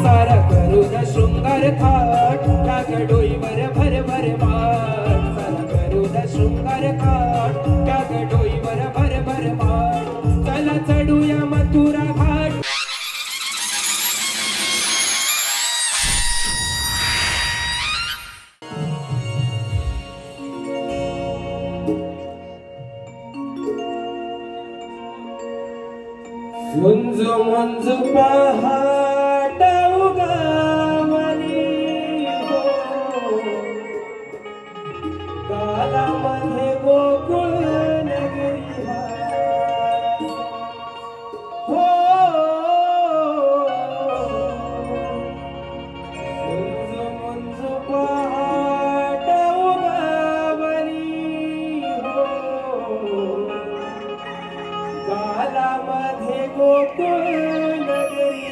सारा करून शृंगार थाट त्या डोईवर भर भर माट सारा करून शृंगार थाट त्या डोईवर भर भर माट चला चढूया मथुरा घाट मुंज मुंज पहाट उगवली हो कालामध्ये गोकुळ नगरी हो मुंज मुंज पहाट उगवली हो कालामध्ये गोकुळ नगरी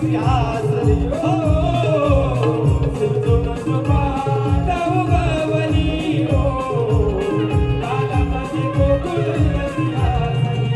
व्यासली हो सिंधुदुर्ग पाटव गवली हो कालापती गोकुळवती आसली.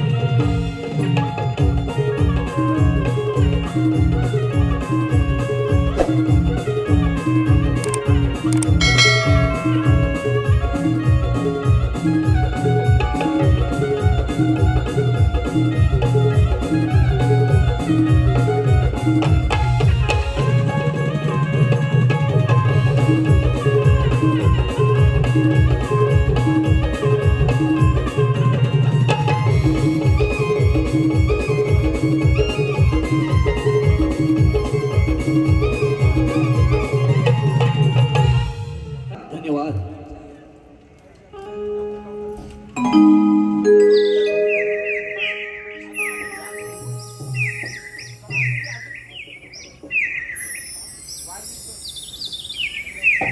धन्यवाद.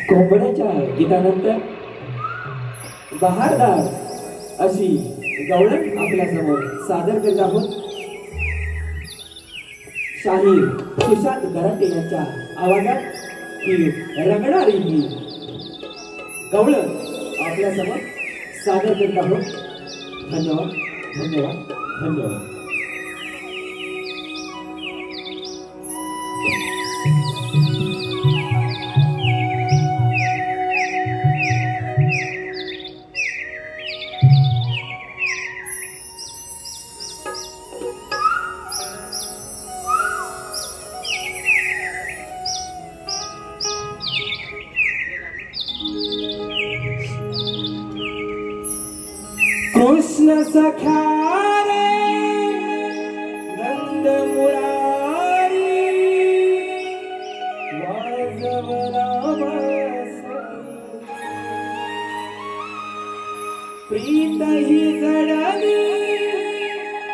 कोंबड्याच्या गीतानंतर बहारदार अशी गवळण आपल्या समोर सादर करत आहोत. शाहीर सुशांत गराटे यांच्या आवाजात ही रंगणारी ही गवळण आपल्या समोर सादर करत आहोत. धन्यवाद धन्यवाद धन्यवाद. कृष्ण सख्या रे नंद मुरारी वाजवला बासरी प्रीत ही जडली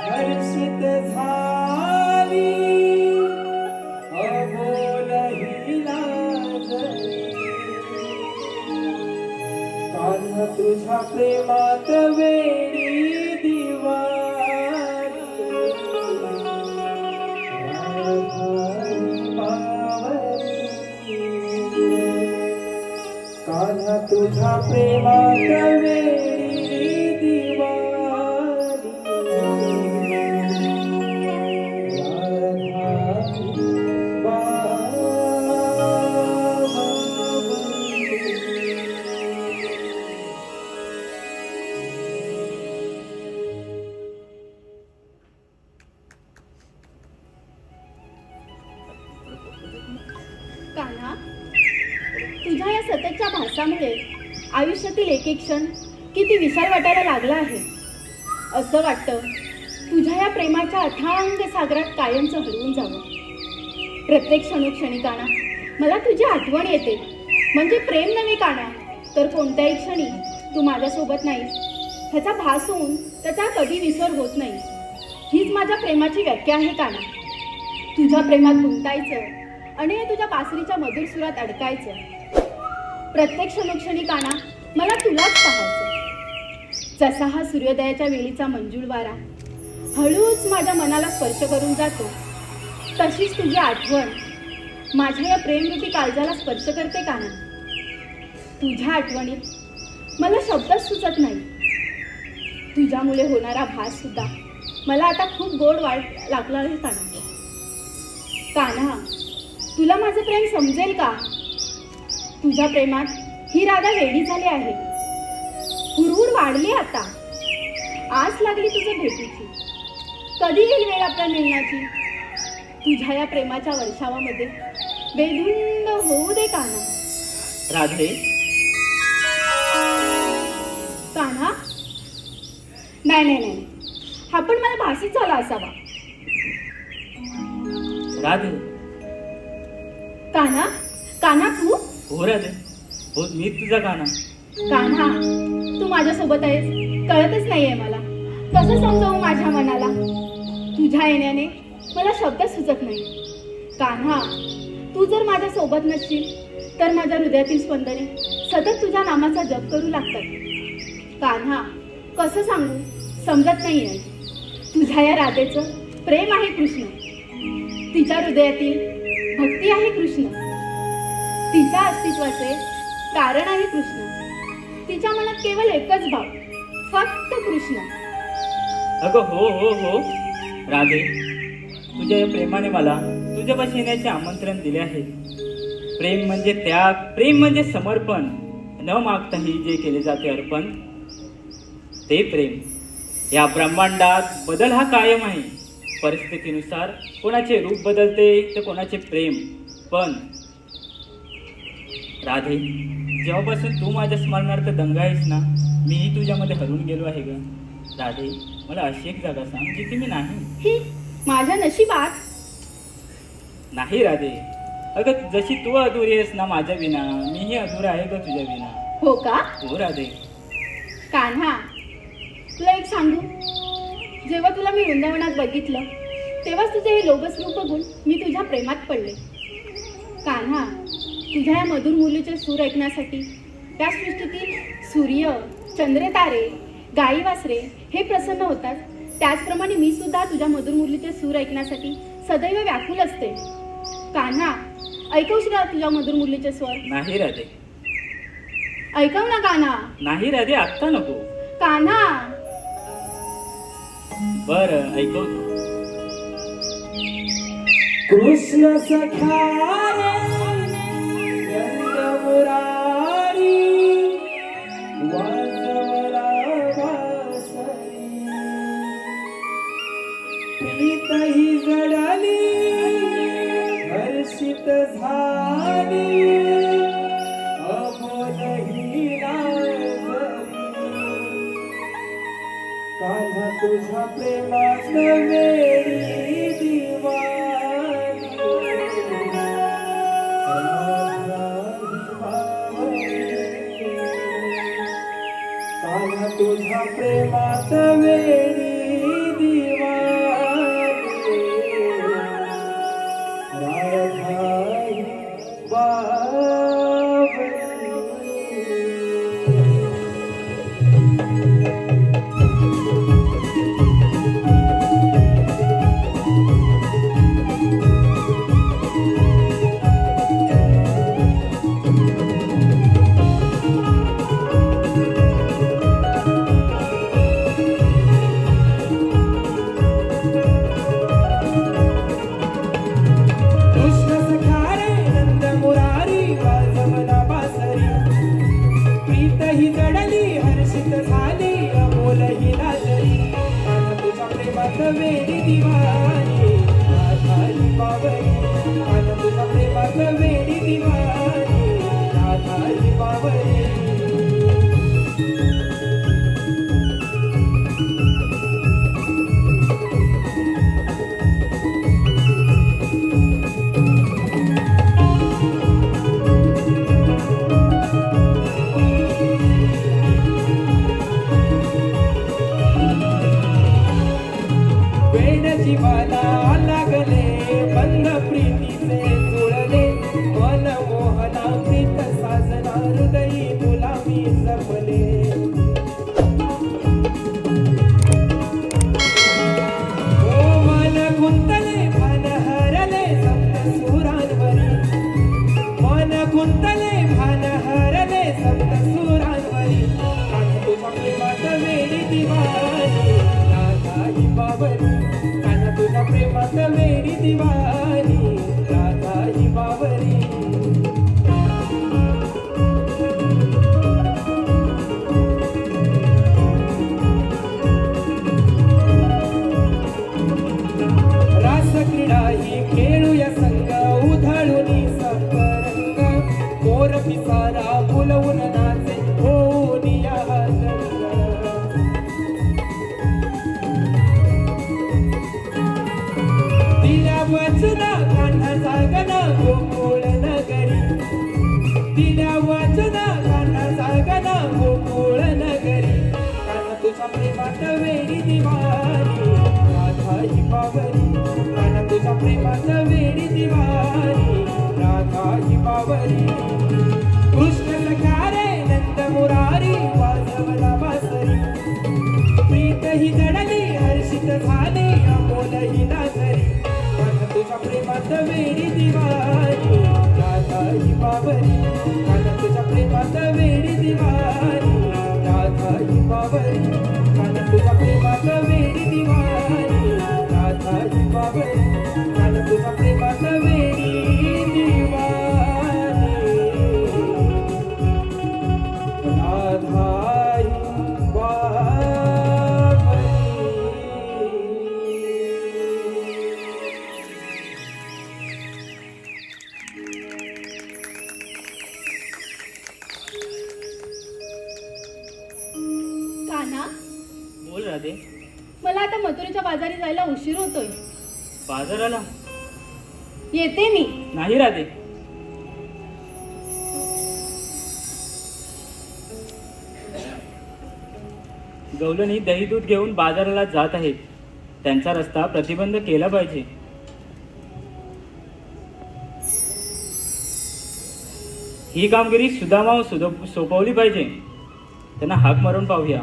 हर्षित झाली अबोल ही लाजली कान्हा तुझ्या प्रेमात वेडी दिवाळी कान्हा तुझ्या प्रेमात वेडी दिवाळी कान्हा, तुझ्या या सततच्या भासामुळे आयुष्यातील एक एक क्षण किती विशाल वाटायला लागला आहे. असं वाटतं तुझ्या या प्रेमाच्या अथांग सागरात कायमचं हरवून जावं. प्रत्येक क्षणोक्षणी कान्हा मला तुझी आठवण येते. म्हणजे प्रेम नव्हे कान्हा, तर कोणत्याही क्षणी तू माझ्यासोबत नाहीस ह्याचा भास होऊन त्याचा कधी विसर होत नाही. हीच माझ्या प्रेमाची व्याख्या आहे कान्हा. तुझ्या प्रेमात गुंतायचं आणि तुझ्या बासरीच्या मधुर सुरात अडकायचं. प्रत्येक क्षणोक्षणी कान्हा मला तुलाच पाहायचं. जसा हा सूर्योदयाच्या वेळीचा मंजूळ वारा हळूच माझ्या मनाला स्पर्श करून जातो, तशीच तुझी आठवण माझ्या या प्रेमरूपी काळजाला स्पर्श करते कान्हा. तुझ्या आठवणीत मला शब्दच सुचत नाही. तुझ्यामुळे होणारा भास सुद्धा मला आता खूप गोड लागला आहे कान्हा. कान्हा, तुला माझं प्रेम समजेल का? तुझ्या प्रेमात ही राधा वेडी झाली आहे. हुरहुर वाढली आता. आस लागली तुझ्या भेटीची. कधी येईल वेळ आपल्या मिळण्याची? तुझ्या या प्रेमाच्या वर्षावामध्ये बेधुंद होऊ दे कान्हा. राधे, कान्हा, नाही नाही नाही, हा पण मला भासीच झाला असावा. राधे, कान्हा, कान्हा तू? हो राधे, हो मी तुझा कान्हा. कान्हा, तू माझ्यासोबत आहेस कळतच नाहीये मला. कसं समजावू माझ्या मनाला? तुझ्या येण्याने मला शब्द सुचत नाही. कान्हा, तू जर माझ्या सोबत नसशील तर माझ्या हृदयातील स्पंदने सतत तुझ्या नामाचा जप करू लागतात. कान्हा, कसं सांगू समजत नाहीये. तुझ्या या राधेचं प्रेम आहे कृष्ण. तिच्या हृदयातील भक्ती आहे कृष्ण. तिच्या अस्तित्वाचे कारण आहे कृष्ण. तिच्या मनात केवळ एकच भाव, फक्त कृष्ण. अगं हो हो हो राधे, तुझ्या या प्रेमाने मला तुझ्यापाशी येण्याचे आमंत्रण दिले आहे. प्रेम म्हणजे त्याग, प्रेम म्हणजे समर्पण, न मागताही जे केले जाते अर्पण, ते प्रेम. या ब्रह्मांडात बदल हा कायम आहे. परिस्थितीनुसार कोणाचे रूप बदलते तर कोणाचे प्रेम. पण राधे, जेव्हापासून तू माझ्या स्मरणार्थ दंग आहेस ना, मीही तुझ्यामध्ये हरवून गेलो आहे ग. राधे, मला अशी एक जागा सांग जिथे मी नाही. ही माझ्या नशिबात. नाही राधे, अगं जशी तू अधुरी आहेस ना माझ्या विना, मीही अधुरा आहे ग तुझ्या विना. हो का हो राधे. कान्हा, तुला एक सांगू, जेव्हा तुला मी वृंदावनात बघितलं तेव्हाच तुझे हे लोभस रूप बघून मी तुझ्या प्रेमात पडले. कान्हा, तुझ्या या मधुर मुलीचे सूर ऐकण्यासाठी त्या सृष्टीतील सूर्य, चंद्र, तारे, गाई वासरे हे प्रसन्न होतात. त्याचप्रमाणे मी सुद्धा तुझ्या मधुर मुलीचे सूर ऐकण्यासाठी सदैव व्याकुल असते. कान्हा, ऐकवशील का तुझ्या मधुर मुलीचे स्वर? नाही राधे. ऐकव ना कान्हा. नाही राधे, आत्ता नको. कान्हा. बरं, ऐकवतो. कृष्ण सखा रे रंग मुरारी वाजवला वासरी, प्रीत ही जडली हर्षित झाली अमोल ही लाजली. कान्हा तुझ्या प्रेमात वेळी दिवाणी, कान्हा तुझ्या प्रेमात वेळी दिवाणी, राधाई बावली. ही जडली हर्षित झाली अमोल ही लाजली. कान्हा तुझ्या प्रेमात वेडी दिवाणी, राधाई बावली. कान्हा तुझ्या प्रेमात वेडी दिवाणी, राधाई बावली. जीवाला लागले बंध प्रीतीचे जुळले, मन मोहना प्रीत साजना हृदयी तुला मी जपले. ओ मन गुंतले भान हरले सप्त सुरांवरी, मन गुंतले भान हरले सप्त सुरांवरी. कान्हा तुझ्या प्रेमात वेडी दिवाणी, राधाई बावली. तुझ्या प्रेमात वेडी दिवाणी, राधाई बावली. रास क्रीडा ही खेळूया संग उधळूनी सप्तरंग, मोर पिसारा फुलवून नाचे होऊनिया वाचना कान्हा जागना गोकुळ नगरी, दिल्या वाचना कान्हा जागना गोकुळ नगरी. कान्हा तुझ्या प्रेमात वेडी दिवाणी, राधाई बावली. कान्हा तुझ्या प्रेमात वेडी दिवाणी, राधाई बावली. कृष्ण सखा रे नंद मुरारी वाजवला वासरी, प्रीत ही जडली हर्षित झाली अमोल ही लाजली. तुझ्या प्रेमात वेडी दिवाणी राधा ही बावरी काना तुझ्या प्रेमात वेडी दिवाणी राधा ही बावरी काना तुझ्या प्रेमात वेडी दिवाणी राधा ही बावरी काना तुझ्या प्रेमात वेडी दिवाणी राधा ही बावरी. कान्हा, बोल राधे. मला आता मथुरेच्या बाजारी जायला उशीर होतोय. बाजाराला? येते मी. नाही राधे. गवलनी दही दूध घेऊन बाजाराला जात आहेत. त्यांचा रस्ता प्रतिबंध केला पाहिजे. ही कामगिरी सुदामा सोपवली पाहिजे. त्यांना हाक मारून पाहूया.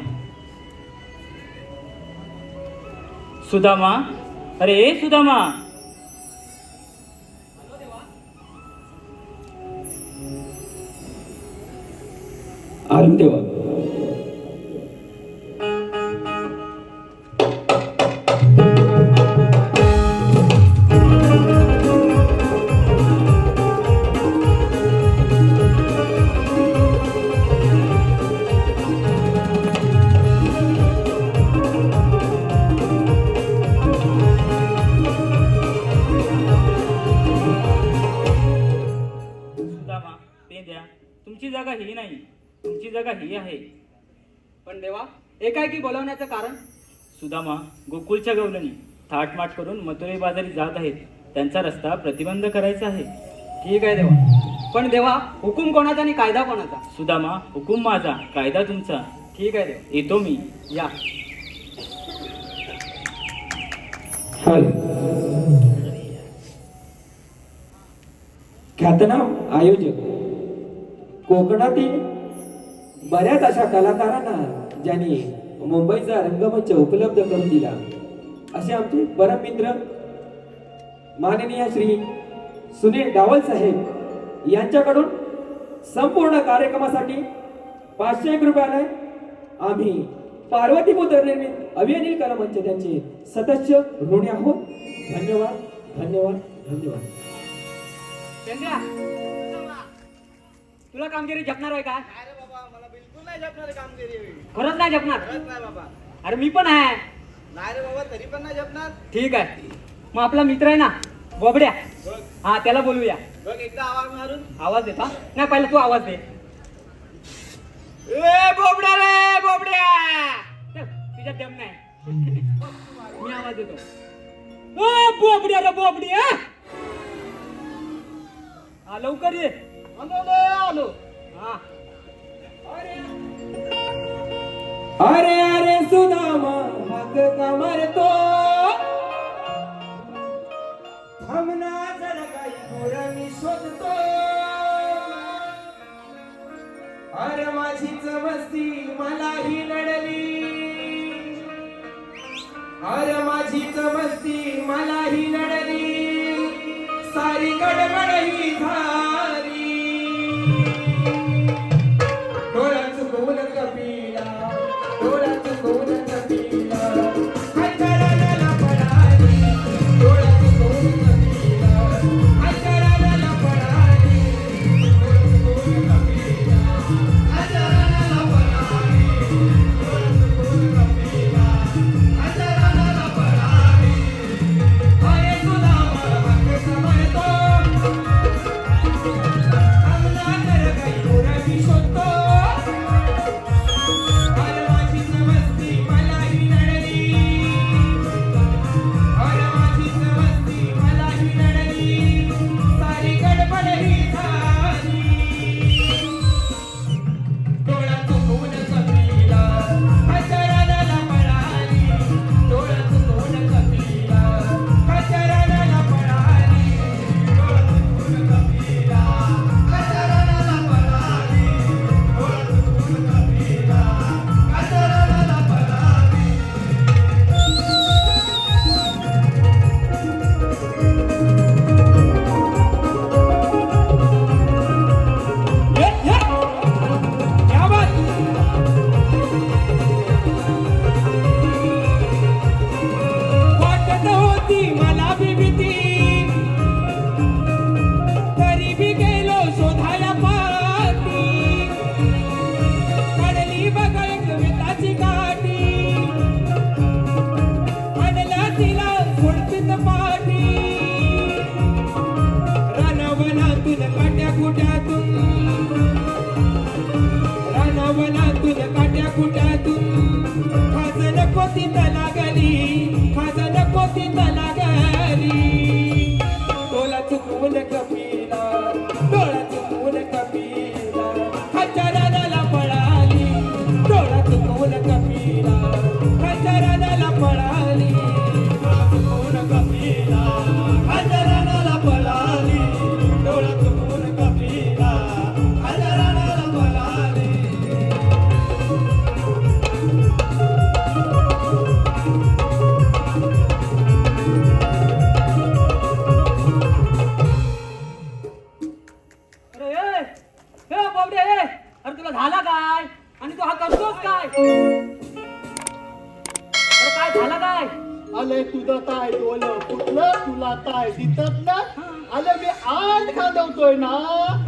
सुदामा, अरे सुदामा. आलो तेव्हा. सुदामा, ते द्या. तुमची जागा ही नाही, तुमची जागा ही आहे. पण देवा, एकाएकी बोलावण्याचं कारण? सुदामा, गोकुळच्या गवलनी थाटमाट करून मथुरे बाजारी जात आहेत. त्यांचा रस्ता प्रतिबंध करायचा आहे. ठीक आहे देवा. पण देवा, हुकूम कोणाचा आणि कायदा कोणाचा? सुदामा, हुकूम माझा, कायदा तुमचा. ठीक आहे देवा. येतो मी. या. ख्यातनाम आयोजक, कोकणातील बऱ्याच अशा कलाकारांना ज्यांनी मुंबईचा रंगमंच उपलब्ध करून दिला असे आमचे परम मित्र माननीय श्री सुनील डावल साहेब यांच्याकडून संपूर्ण कार्यक्रमासाठी 500 रुपयाला आम्ही पार्वतीपुत्र निर्मित अभिनय कलामंच त्यांचे सदस्य ऋणी आहोत. धन्यवाद धन्यवाद धन्यवाद. चंद्रा, तुला कामगिरी झपणार आहे का? अरे बाबा, मला बिलकुल नाही झपणार कामगिरी. खरंच नाही झपणार? खरंच नाही बाबा. अरे मी पण आहे. नाही रे बाबा, तरी पण नाही झपणार. ठीक आहे. मग आपला मित्र आहे ना बोबड्या, बघ हा त्याला बोलूया. बघ, एकदा आवाज मारून. आवाज देता? नाही, पहिला तू आवाज दे. ए बोबड्या रे बोबड्या. चल, तुझ्यात दम नाही. मी आवाज देतो. ओ बोबड्या रे बोबड्या. हा लवकर ये. आलो रे आलो. हा. अरे अरे सुदामा हाक का मारतो थांबना जरा काही पोरं मी शोधतो. अरे माझीच मस्ती मलाही नडली. अरे माझीच मस्ती मलाही नडली. सारी गडबड ही झाली. डोळा चुकवून कपिला, डोळा चुकवून कपिला, हाय करायला पडाली. डोळा चुकवून कपिला, हाय करायला पडाली. डोळा चुकवून कपिला, हाय करायला पडाली. डोळा चुकवून कपिला, हाय करायला पडाली. अरे सुदामा हाक का मारतो चुकून कपिला डोळा चुकून कपिला खालच्या रानाला पळाली डोळा चुकून कपिला खालच्या रानाला पळाली डोळा चुकून कपिला खालच्या रानाला पळाली डोळा चुकून कपिला खालच्या रानाला पळाली. अरे बाबड्या अरे तुला झाला काय आणि तू हा करतोस काय अरे काय झाला काय आले तुझं काय डोलं फुटलं तुला काय दिसत ना आले मी आण खांदवतोय ना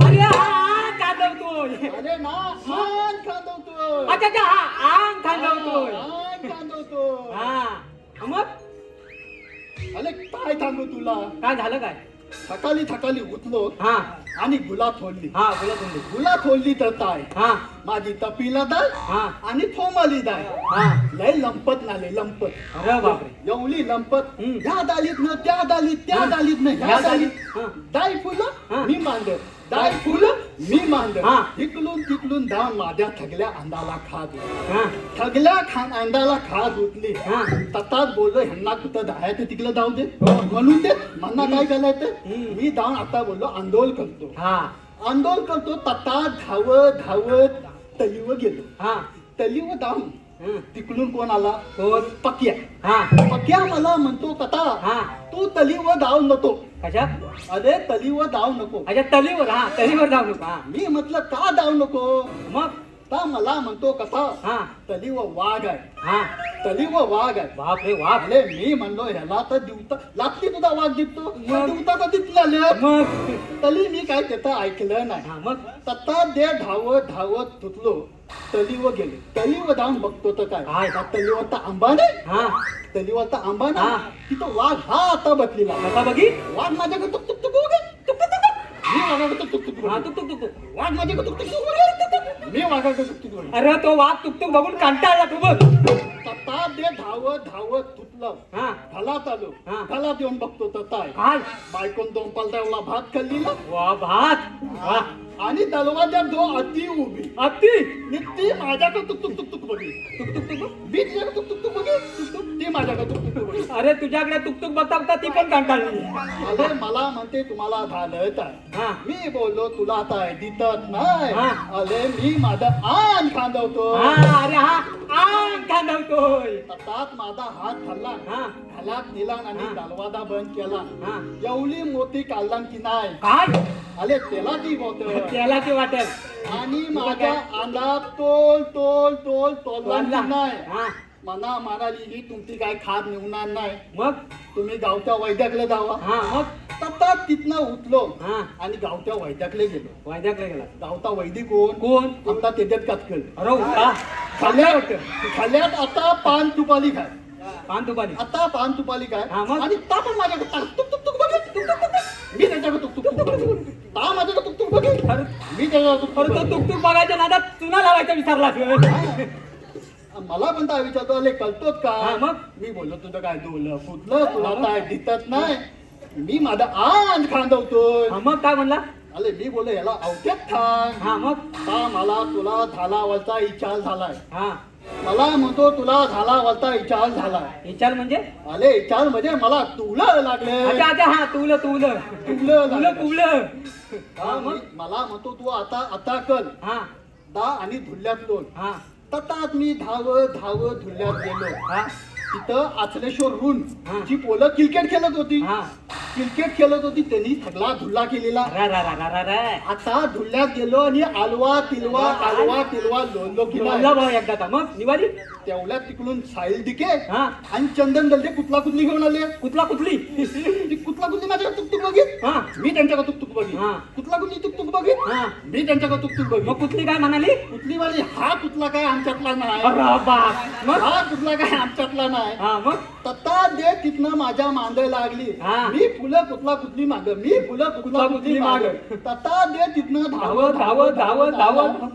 अरे हा कांदवतोय अरे ना आण खांदवतोय अच्छा अच्छा हा आंग कांदवतोय आण खांदवतोय हा मग आले काय सांगू तुला काय झालं काय थकाली उठलो हा आणि गुला थोडली हा बोला तुम्ही गुला थोडली तर काय हा माझी तपीला दाल हा आणि थोमाली दाल हा लय लंपत नाले लंपत अरे बापरे एवढी लंपत हम्म. ह्या दालीत न त्या दालीत त्या हा. दालीत न ह्या ह्या दालीत हा. दाई हा. फुलं मी मांड दाई फुलं मी मांड हा. तिकडून दा माझ्या थगल्या अंदाला खात हा थगल्या अंदाला खात उठली हा ततात बोललो ह्यांना कुठं जायचं तिकडे जाऊ दे म्हणून दे म्हणणं काय करायचं हम्म. मी जाऊन आता बोललो आंदोलन करतो हा आंदोलन करतो ततात धावत तलीवर गेलो हा तलीवर जाऊन हं. तिकडून कोण आला कोण पक्या हा पक्या मला म्हणतो कथा हा तू तलीवर जाऊ नको कशात अरे तलीवर जाऊ नको अच्छा तलीवर हा तलीवर जाऊ नका हा मी म्हटलं का जाऊ नको मग तर मला म्हणतो कथा हा तलीवर वाघ आहे हा तलीवर वाघ आहे बापरे बाप अरे मी म्हणलो ह्याला तर दिवता लागते तुझा वाघ दिसतो मग? दिवता तर दिसला मग तली मी काय त्याचं ऐकलं नाही हा मग तत्ता दे धावत तुटलो तलीवर गेलो तलीवर जाऊन बघतो तर काय काय? त्या तलीवर तर आंबा नाही हा तलीवर तर आंबा हा. नाही तिथं वाघ हा आता बसलेला कसा बघी वाघ माझ्याकडे टुक टुक टुक उगे. टुक टुक टुक टुक. मी वाघाकडे टुक टुक टुक हा उगे. तुक तुक तुक तुक. वाघ माझ्याकडे टुक टुक टुक उगे. टुक टुक. मी वाघाकडे टुक टुक उगे. अरे तो वाघ तुक तुक बघून कंटाळला तू बघ तत्ता दे धावत तुटलं हा घालात आलो हा. घालात येऊन बघतो तर काय काय बायकोन दोन पालता एवढा भात खाल्लीला वा भात वा आणि दरवाज्यात दो अति उभी अति ती माझ्याकडे टुक टुक टुक टुक बघी तुक तुक तुक मी तिच्याकडे टुक टुक टुक बघी टुक टुक ती माझ्याकडे टुक टुक टुक बघी अरे तुझ्याकडे तुक तुक बघता बघता ती पण कंटाळली अरे मला म्हणते तुम्हाला झालं काय हा मी बोललो तुला आता दिसत नाही हा. अरे मी माझं आण खांदवतो हा अरे हा आंग कांदवतोय तसाच माझा हात खाल्ला हा घालात नेला आणि हा. दरवाजा बंद केला हा एवढी मोठी काढला की नाही काय अरे त्याला ती होत त्याला ते वाटेल आणि माझ्या अंगात तोलला की नाही हा मना म्हणाली ही तुमची काय खाद निघणार नाही मग तुम्ही गावच्या वैद्याकडे जावा हा मग तसा तिथनं उठलो हा आणि गावच्या वैद्याकडे गेलो वायद्याकडे गेला गावचा वैदिक कोण कोण आता त्याच्यात कातकल अरे उठा खाल्ल्यात आता पान तुपाली खाय पान तुपाली आता पान तुपाली काय हा, मग? आणि ता पण माझ्याकडे तुक तुक तुक बघे तुक तुक तुक. मी त्याच्याकडे तुक तुक तुक बघे ता माझ्याकडे तुक तुक बघे अरे मी त्याच्याकडे तुक अरे तुक तो बघे. तुक तुक बघायच्या नादात चुना लावायचा विसरला मला पण काय विचारतो अरे कळतोच का हा, मग? मी बोललो तुझं काय डोलं फुटलं तुला काय दिसत नाही मी माझा आण खांदवतोय हा मग काय म्हणला अरे मी बोललो याला अवघ्यात थांब हा मग का मला तुला झाला वरचा विचार झालाय हा मला म्हणतो तुला झाला वरचा विचार झालाय विचार म्हणजे अरे विचार म्हणजे मला तुला लागले अच्छा अच्छा हा तुलं तुलं तुला तुलं लागले. तुलं हा, मला म्हणतो तू आता कर हा दा आणि धुल्ल्यात लोन हा ततात मी धावत धुल्ल्यात गेलो हा तिथं आचलेश्वर रून हा. जी पोलं क्रिकेट खेळत होती हा क्रिकेट खेळत होती त्यांनी सगळा धुल्ला केलेला रा रा रा रा रा रा आता धुल्ल्यात गेलो आणि आलवा तिलवा लोणलो की नाही. बोलला भाऊ एकदा का मग निवाली तेवढ्यात तिकडून साहिल दिके हा आणि चंदन दलते कुठला कुठली घेऊन आले कुठला कुठली ती कुठला कुठली माझ्याकडे तुकतुक बघित हा मी त्यांच्याकडे तुकतुक बघित हा. कुठला कुठली तुकतुक बघित हा मी त्यांच्याकडे तुकतुक मग बघित कुठली काय म्हणाली कुठली वाली हा कुठला काय आमच्यातला नाही अरे बाप मग हा कुठला काय आमच्यातला नाही हा मग तत्ता दे तिथनं माझ्या मांडे लागली हा. मी फुलं कुठला कुठली माग मी फुलं कुठला कुठली माग तत्ता दे तिथनं धावत.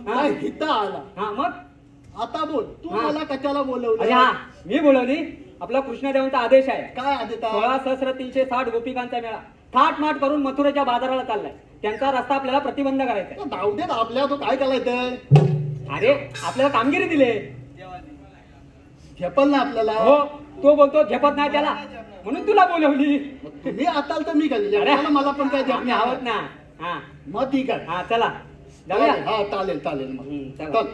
हा. हिता आला हा मग आता बोल तू हा. मला कशाला अरे बोलवलं हा मी बोलवली आपला कृष्णदेवांचा आदेश आहे काय आदिता 16,360 गोपिकांचा मेळा थाटमाट करून मथुरेच्या बाजाराला चाललाय. त्यांचा रस्ता आपल्याला प्रतिबंध करायचा आहे. जाऊ दे आपल्या तो काय करायचं अरे आपल्याला कामगिरी दिली. झेपल ना आपल्याला. हो तो बोलतो झेपत नाही त्याला, म्हणून तुला बोलवली. तुम्ही असाल तर मी घाली अरे मला पण काय आम्ही आहोत ना. हा मग ठीक आहे. हा चला जाऊया. हा चालेल चालेल मग चला. चल.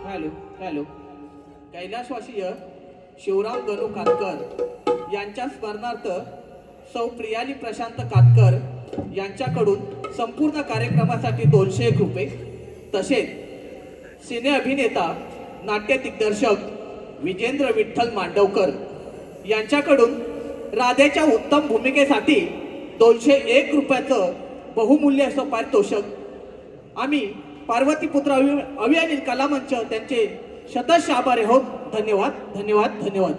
हॅलो हॅलो कैलासवासीय शिवराम गणू कातकर यांच्या स्मरणार्थ सौ प्रियाली प्रशांत कातकर यांच्याकडून संपूर्ण कार्यक्रमासाठी 201 रुपये, तसेच सिने अभिनेता नाट्य दिग्दर्शक विजेंद्र विठ्ठल मांडवकर यांच्याकडून राधेच्या उत्तम भूमिकेसाठी 201 रुपयाचं बहुमूल्य असं पारितोषिक आम्ही पार्वतीपुत्र अभियानिल कलामंच त्यांचे शतश आभारी आहोत. धन्यवाद धन्यवाद धन्यवाद.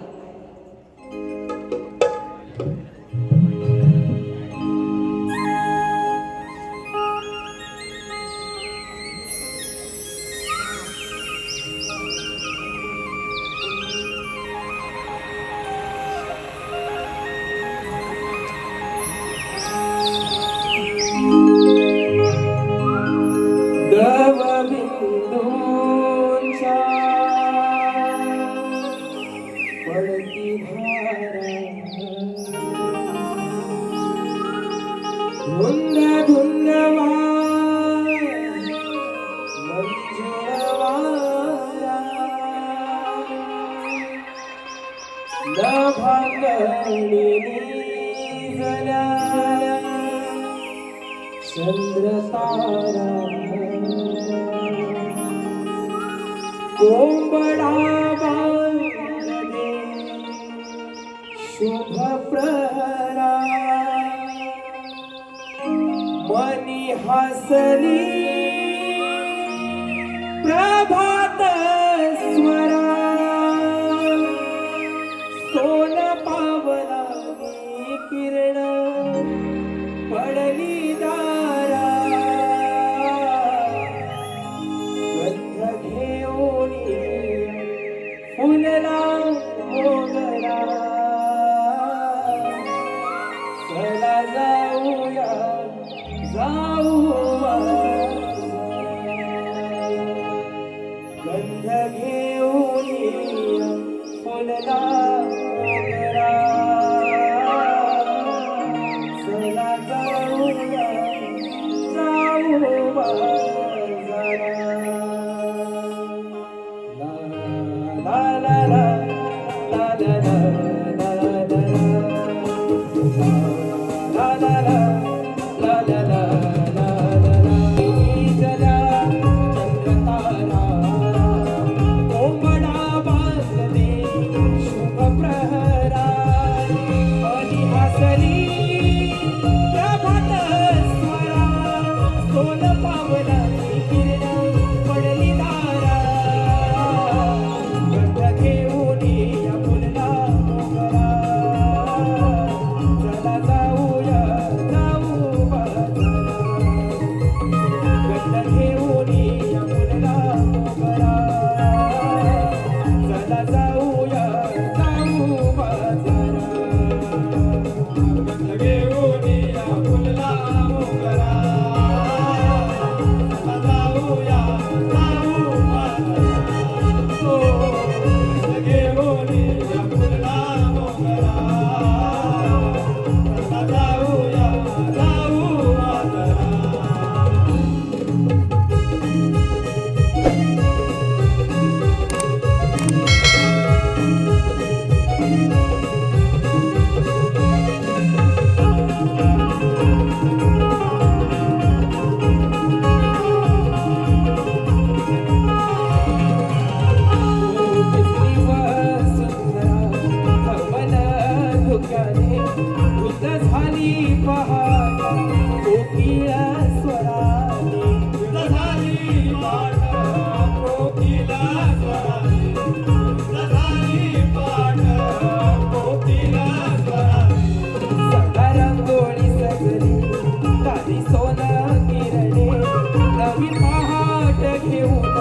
दवबिंदूंच्या पडती धारा धुंद धुंद मंजुळवारा लभांगणी निजल्या चंद्रतारा कोंबडा बांधले शुभ प्रहरा मनी हसली प्रभात स्वरा सोन पावला किरण पडली दारा गंध घेऊन फुलला मोगरा चला जाऊया जाऊया गंध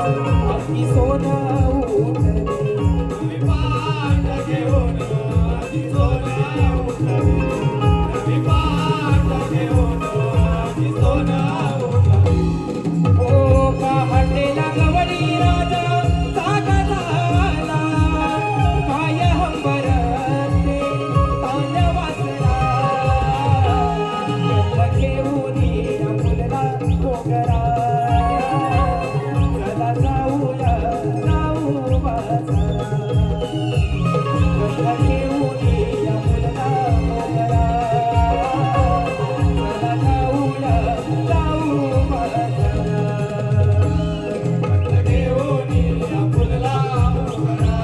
अगदी सोनं उठले नवी पाट घेऊन आधी सोनं उठली, नवी पाट घेऊन आधी सोनं उठली. ओ पहाटेला गवळी राजा जागा झाला काय हंबरते तांड वाजला गंध घेऊन फुलला मोगरा चला जाऊया जाऊ बाजारा गंध घेऊन फुलला मोगरा चला जाऊया जाऊ बाजारा घेऊन या फुलला मोगरा,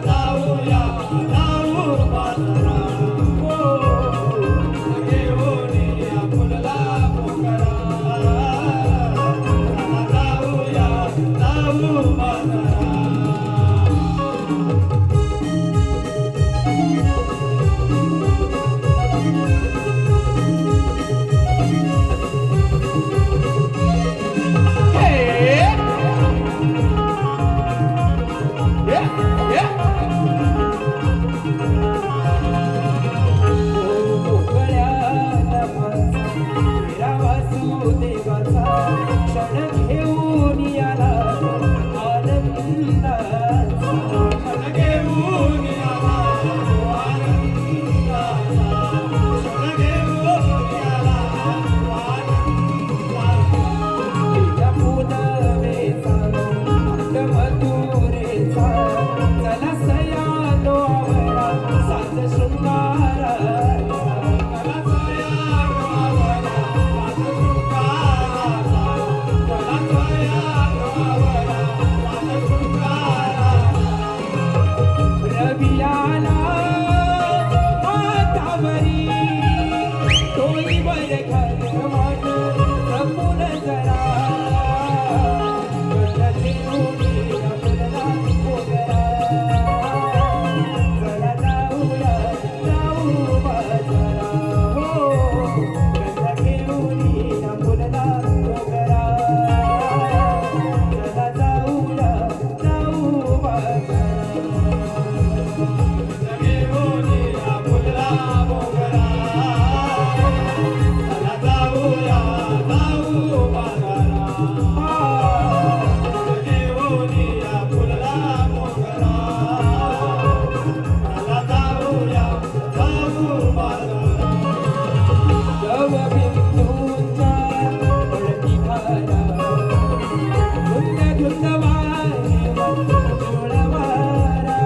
जाऊया जाऊ बाजारा. घेऊन या फुलला मोगरा, जाऊया जाऊ बाजारा. मोकळ्या नभाचा फिरावा सुदेवाचा क्षण घेऊन याला आनंदाचा घेऊन याला आनंदाचा, घेऊन याला आनंदाचा. तिला पुनवेचा मधुरेचा चला सयानो आवरा साज शृंगाराचा रवी आला हातावरी तोळीवर घरवाट जपून जरा गंध घेऊन फुलला मोगरा चला जाऊया जाऊ बाजारा हो गंध घेऊन फुलला मोगरा चला जाऊया जाऊ बाजारा घेऊन या फुलला मोगरा, चला जाऊया जाऊ बाजारा. घेऊन या फुलला मोगरा, चला जाऊया जाऊ बाजारा. गवबिंदूंचा पळती धारा धुंद धुंद वारे जुळवारा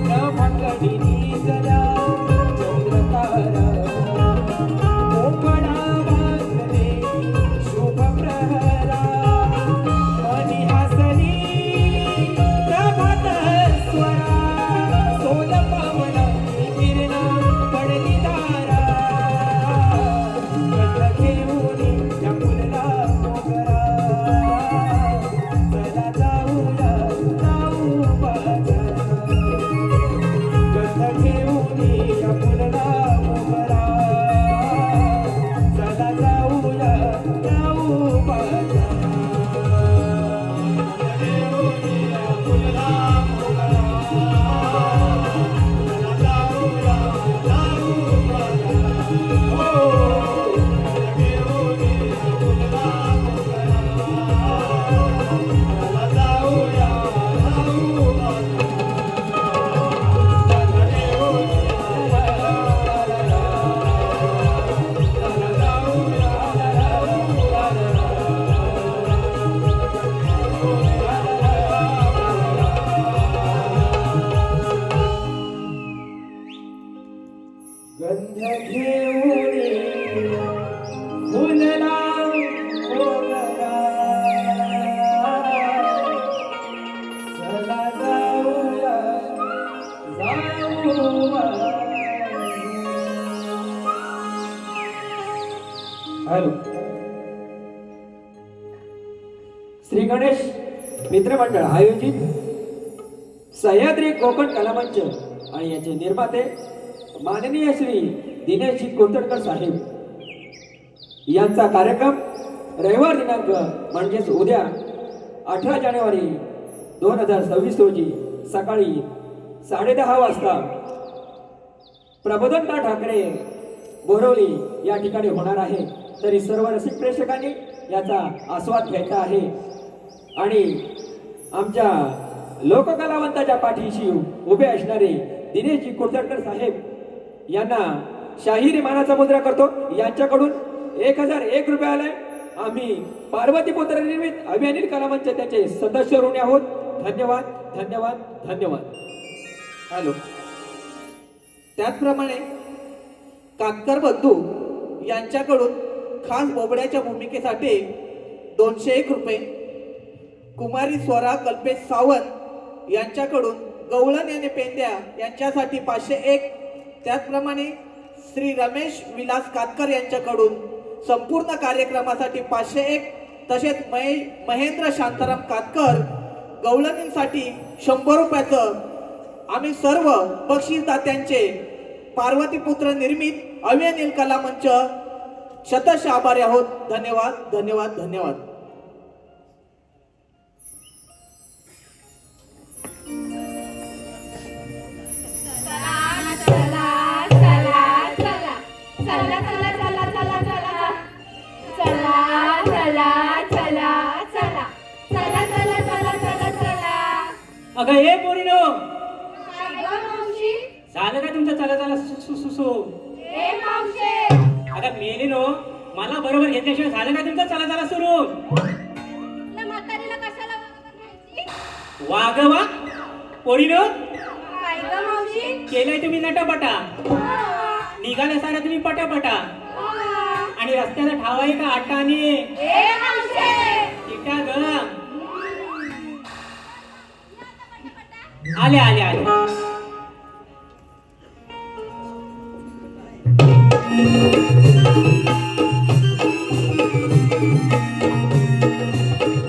नभंगडी निजला चंद्रतारा मोकळा वाजले शुभ प्रहरा मनी हसली प्रभात स्वरा सोल पवना किरण पडली दारा गंध घेऊन या फुलला मोगरा चला जाऊया जाऊ बाजारा गंध घेऊन या फुलला मोगरा चला जाऊया जाऊ बाजारा घेऊन या फुलला मोगरा, चला जाऊया जाऊ बाजारा. घेऊन या फुलला मोगरा, चला जाऊया जाऊ बाजारा. गंध घेऊन फुलला मोगरा चला जाऊया जाऊ हॅलो श्री गणेश मित्रमंडळ आयोजित सह्याद्री कोकण कलामंच आणि याचे निर्माते माननीय श्री दिनेशजी कोथडकर साहेब यांचा कार्यक्रम रविवार दिनांक म्हणजेच उद्या 18 जानेवारी 2026 रोजी सकाळी 10:30 वाजता प्रबोधनता ठाकरे बोरवली या ठिकाणी होणार आहे. तरी सर्व रसिक प्रेक्षकांनी याचा आस्वाद घ्यायचा आहे आणि आमच्या लोककलावंताच्या पाठीशी उभे असणारे दिनेशजी कुर्तडकर साहेब यांना शाहिरी मानाचा मुद्रा करतो. यांच्याकडून 1001 रुपये आलाय. आम्ही पार्वतीपुत्र निर्मित अभियानिल कलामंच त्याचे सदस्य ऋणी आहोत. धन्यवाद धन्यवाद धन्यवाद. हॅलो. त्याचप्रमाणे कातकर बंधू यांच्याकडून खास बोबड्याच्या भूमिकेसाठी 201 रुपये, कुमारी स्वरा कल्पेश सावंत यांच्याकडून गवळण आणि पेंद्या यांच्यासाठी 501, त्याचप्रमाणे श्री रमेश विलास कातकर यांच्याकडून संपूर्ण कार्यक्रमासाठी 501, तसेच महेंद्र शांताराम कातकर गवळणींसाठी 100 रुपयाचं आम्ही सर्व बक्षीसदात्यांचे पार्वतीपुत्र निर्मित अभियानिल कलामंच शतश आभारी आहोत. धन्यवाद धन्यवाद धन्यवाद. अगं हे पोरीनो, झालं काय तुमचं चला चला सुसू? अगं मेली नो, मला बरोबर घेतल्याशिवाय झालं काय तुमचं चला चला सुरू? वागवा पोरीनो, केलंय तुम्ही नटापटा, निघाल्या साऱ्या तुम्ही पटापटा, आणि रस्त्याला ठावाय का आटाने तिटा ग. आले आले आले.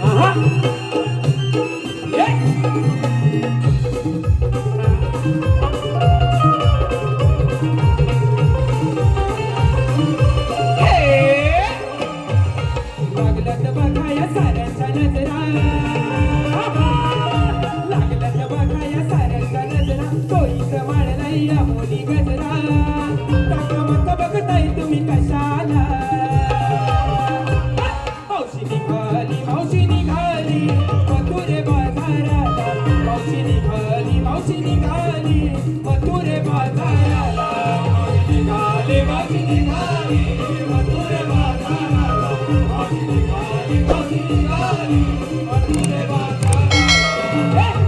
आहा. ये. लागलं तर बघाया साऱ्यांच्या नजरा, लागलं तर बघाया साऱ्यांच्या नजरा, कोळीचं वाढलाय या मुली गजरा, टकमक बघताय तुम्ही कशाला? मावशी निघाली मावशी निघाली मथुरे बाजाराला, मावशी निघाली मावशी निघाली मथुरे बाजाराला, मावशी निघाली मावशी निघाली मथुरे बाजाराला, मावशी निघाली मावशी निघाली मथुरे बाजाराला.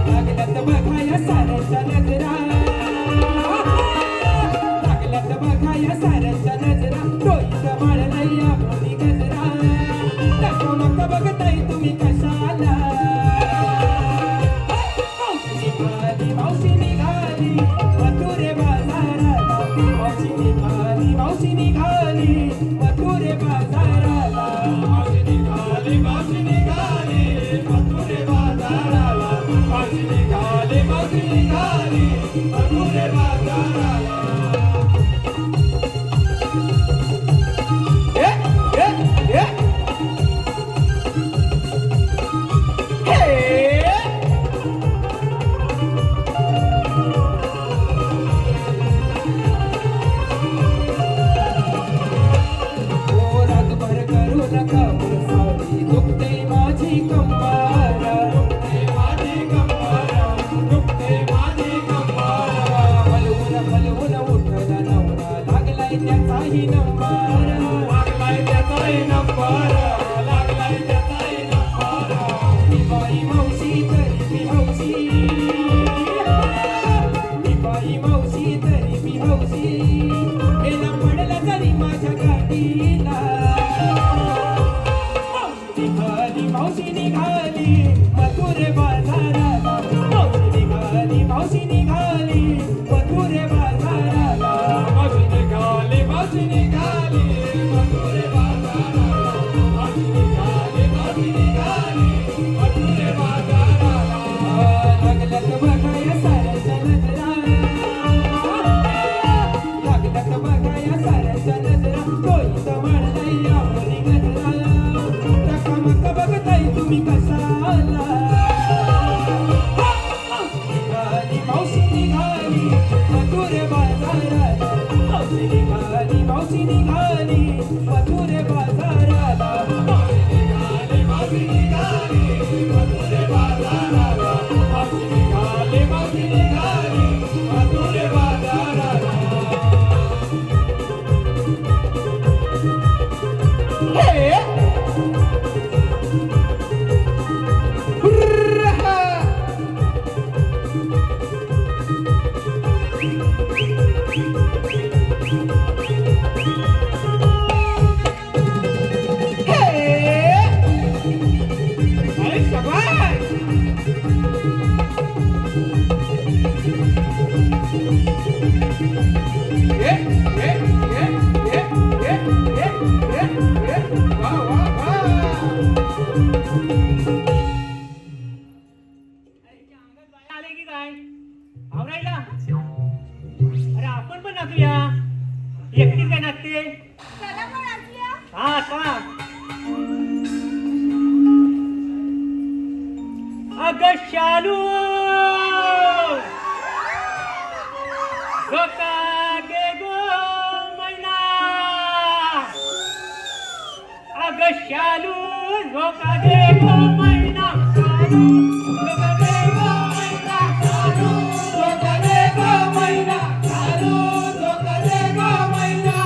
लागलं तर बघाया साऱ्यांच्या नजरा, लागलं तर बघाया साऱ्यांच्या नजरा, डोईचं माळलंय या मुली गजरा, टकमक बघताय तुम्ही कशाला? मावशी निघाली मथुरे बाजाराला, मावशी निघाली मावशी निघाली मथुरे बाजाराला, मावशी निघाली मावशी निघाली मथुरे बाजाराला, मावशी निघाली मावशी निघाली मथुरे बाजाराला. रातभर करू नका मुलसावी, दुखते माझी कंबर, दुखते माझी कंबर, दुखते माझी कंबर, हलवून हलवून उठला नवरा, लागलाय त्याचाही नंबर, लागलाय त्याचाही नंबर, लागलाय त्याचाही नंबर. मी बाई मावशी तरी मी हौशी, मी बाई मावशी तरी मी हौशी, गेला पडला तरी माझ्या गाडीला. मावशी निघाली मथुरे बाजाराला, मावशी निघाली मावशी निघाली मथुरे बाजाराला, मावशी निघाली मावशी निघाली मथुरे बाजाराला, मावशी निघाली मावशी निघाली मथुरे बाजाराला. लागलं तर बघाया साऱ्यांच्या नजरा, लागलं तर बघाया साऱ्यांच्या नजरा, डोईचं माळलंय या मुली गजरा, अग शालू झोका दे गो मैना अग शालू झोका दे गो मैना शालू झोका दे गो मैना शालू झोका दे गो मैना शालू झोका दे गो मैना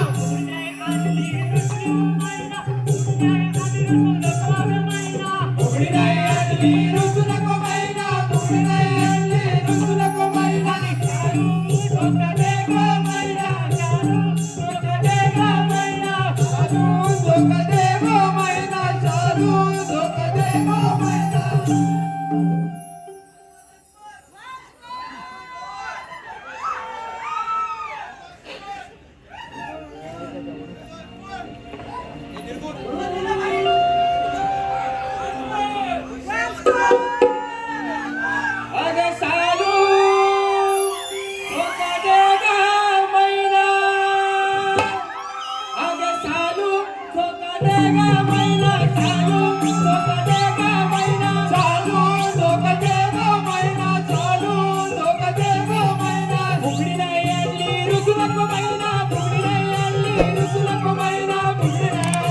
उघडी नाही आणली रुसू नको मैना उघडी नाही आणली रुसू नको मैना शालू झोका दे गो मैना शालू झोका दे गो मैना शालू झोका दे गो मैना शालू झोका दे गो मैना अग सालू झोका दे ग मैना अग सालू झोका दे ग मैना सालू झोका दे ग मैना सालू झोका दे ग मैना सालू झोका दे ग मैना उघडी नाही आणली रुसू नको मैना उघडी नाही आणली रुसू नको मैना उघडी नाही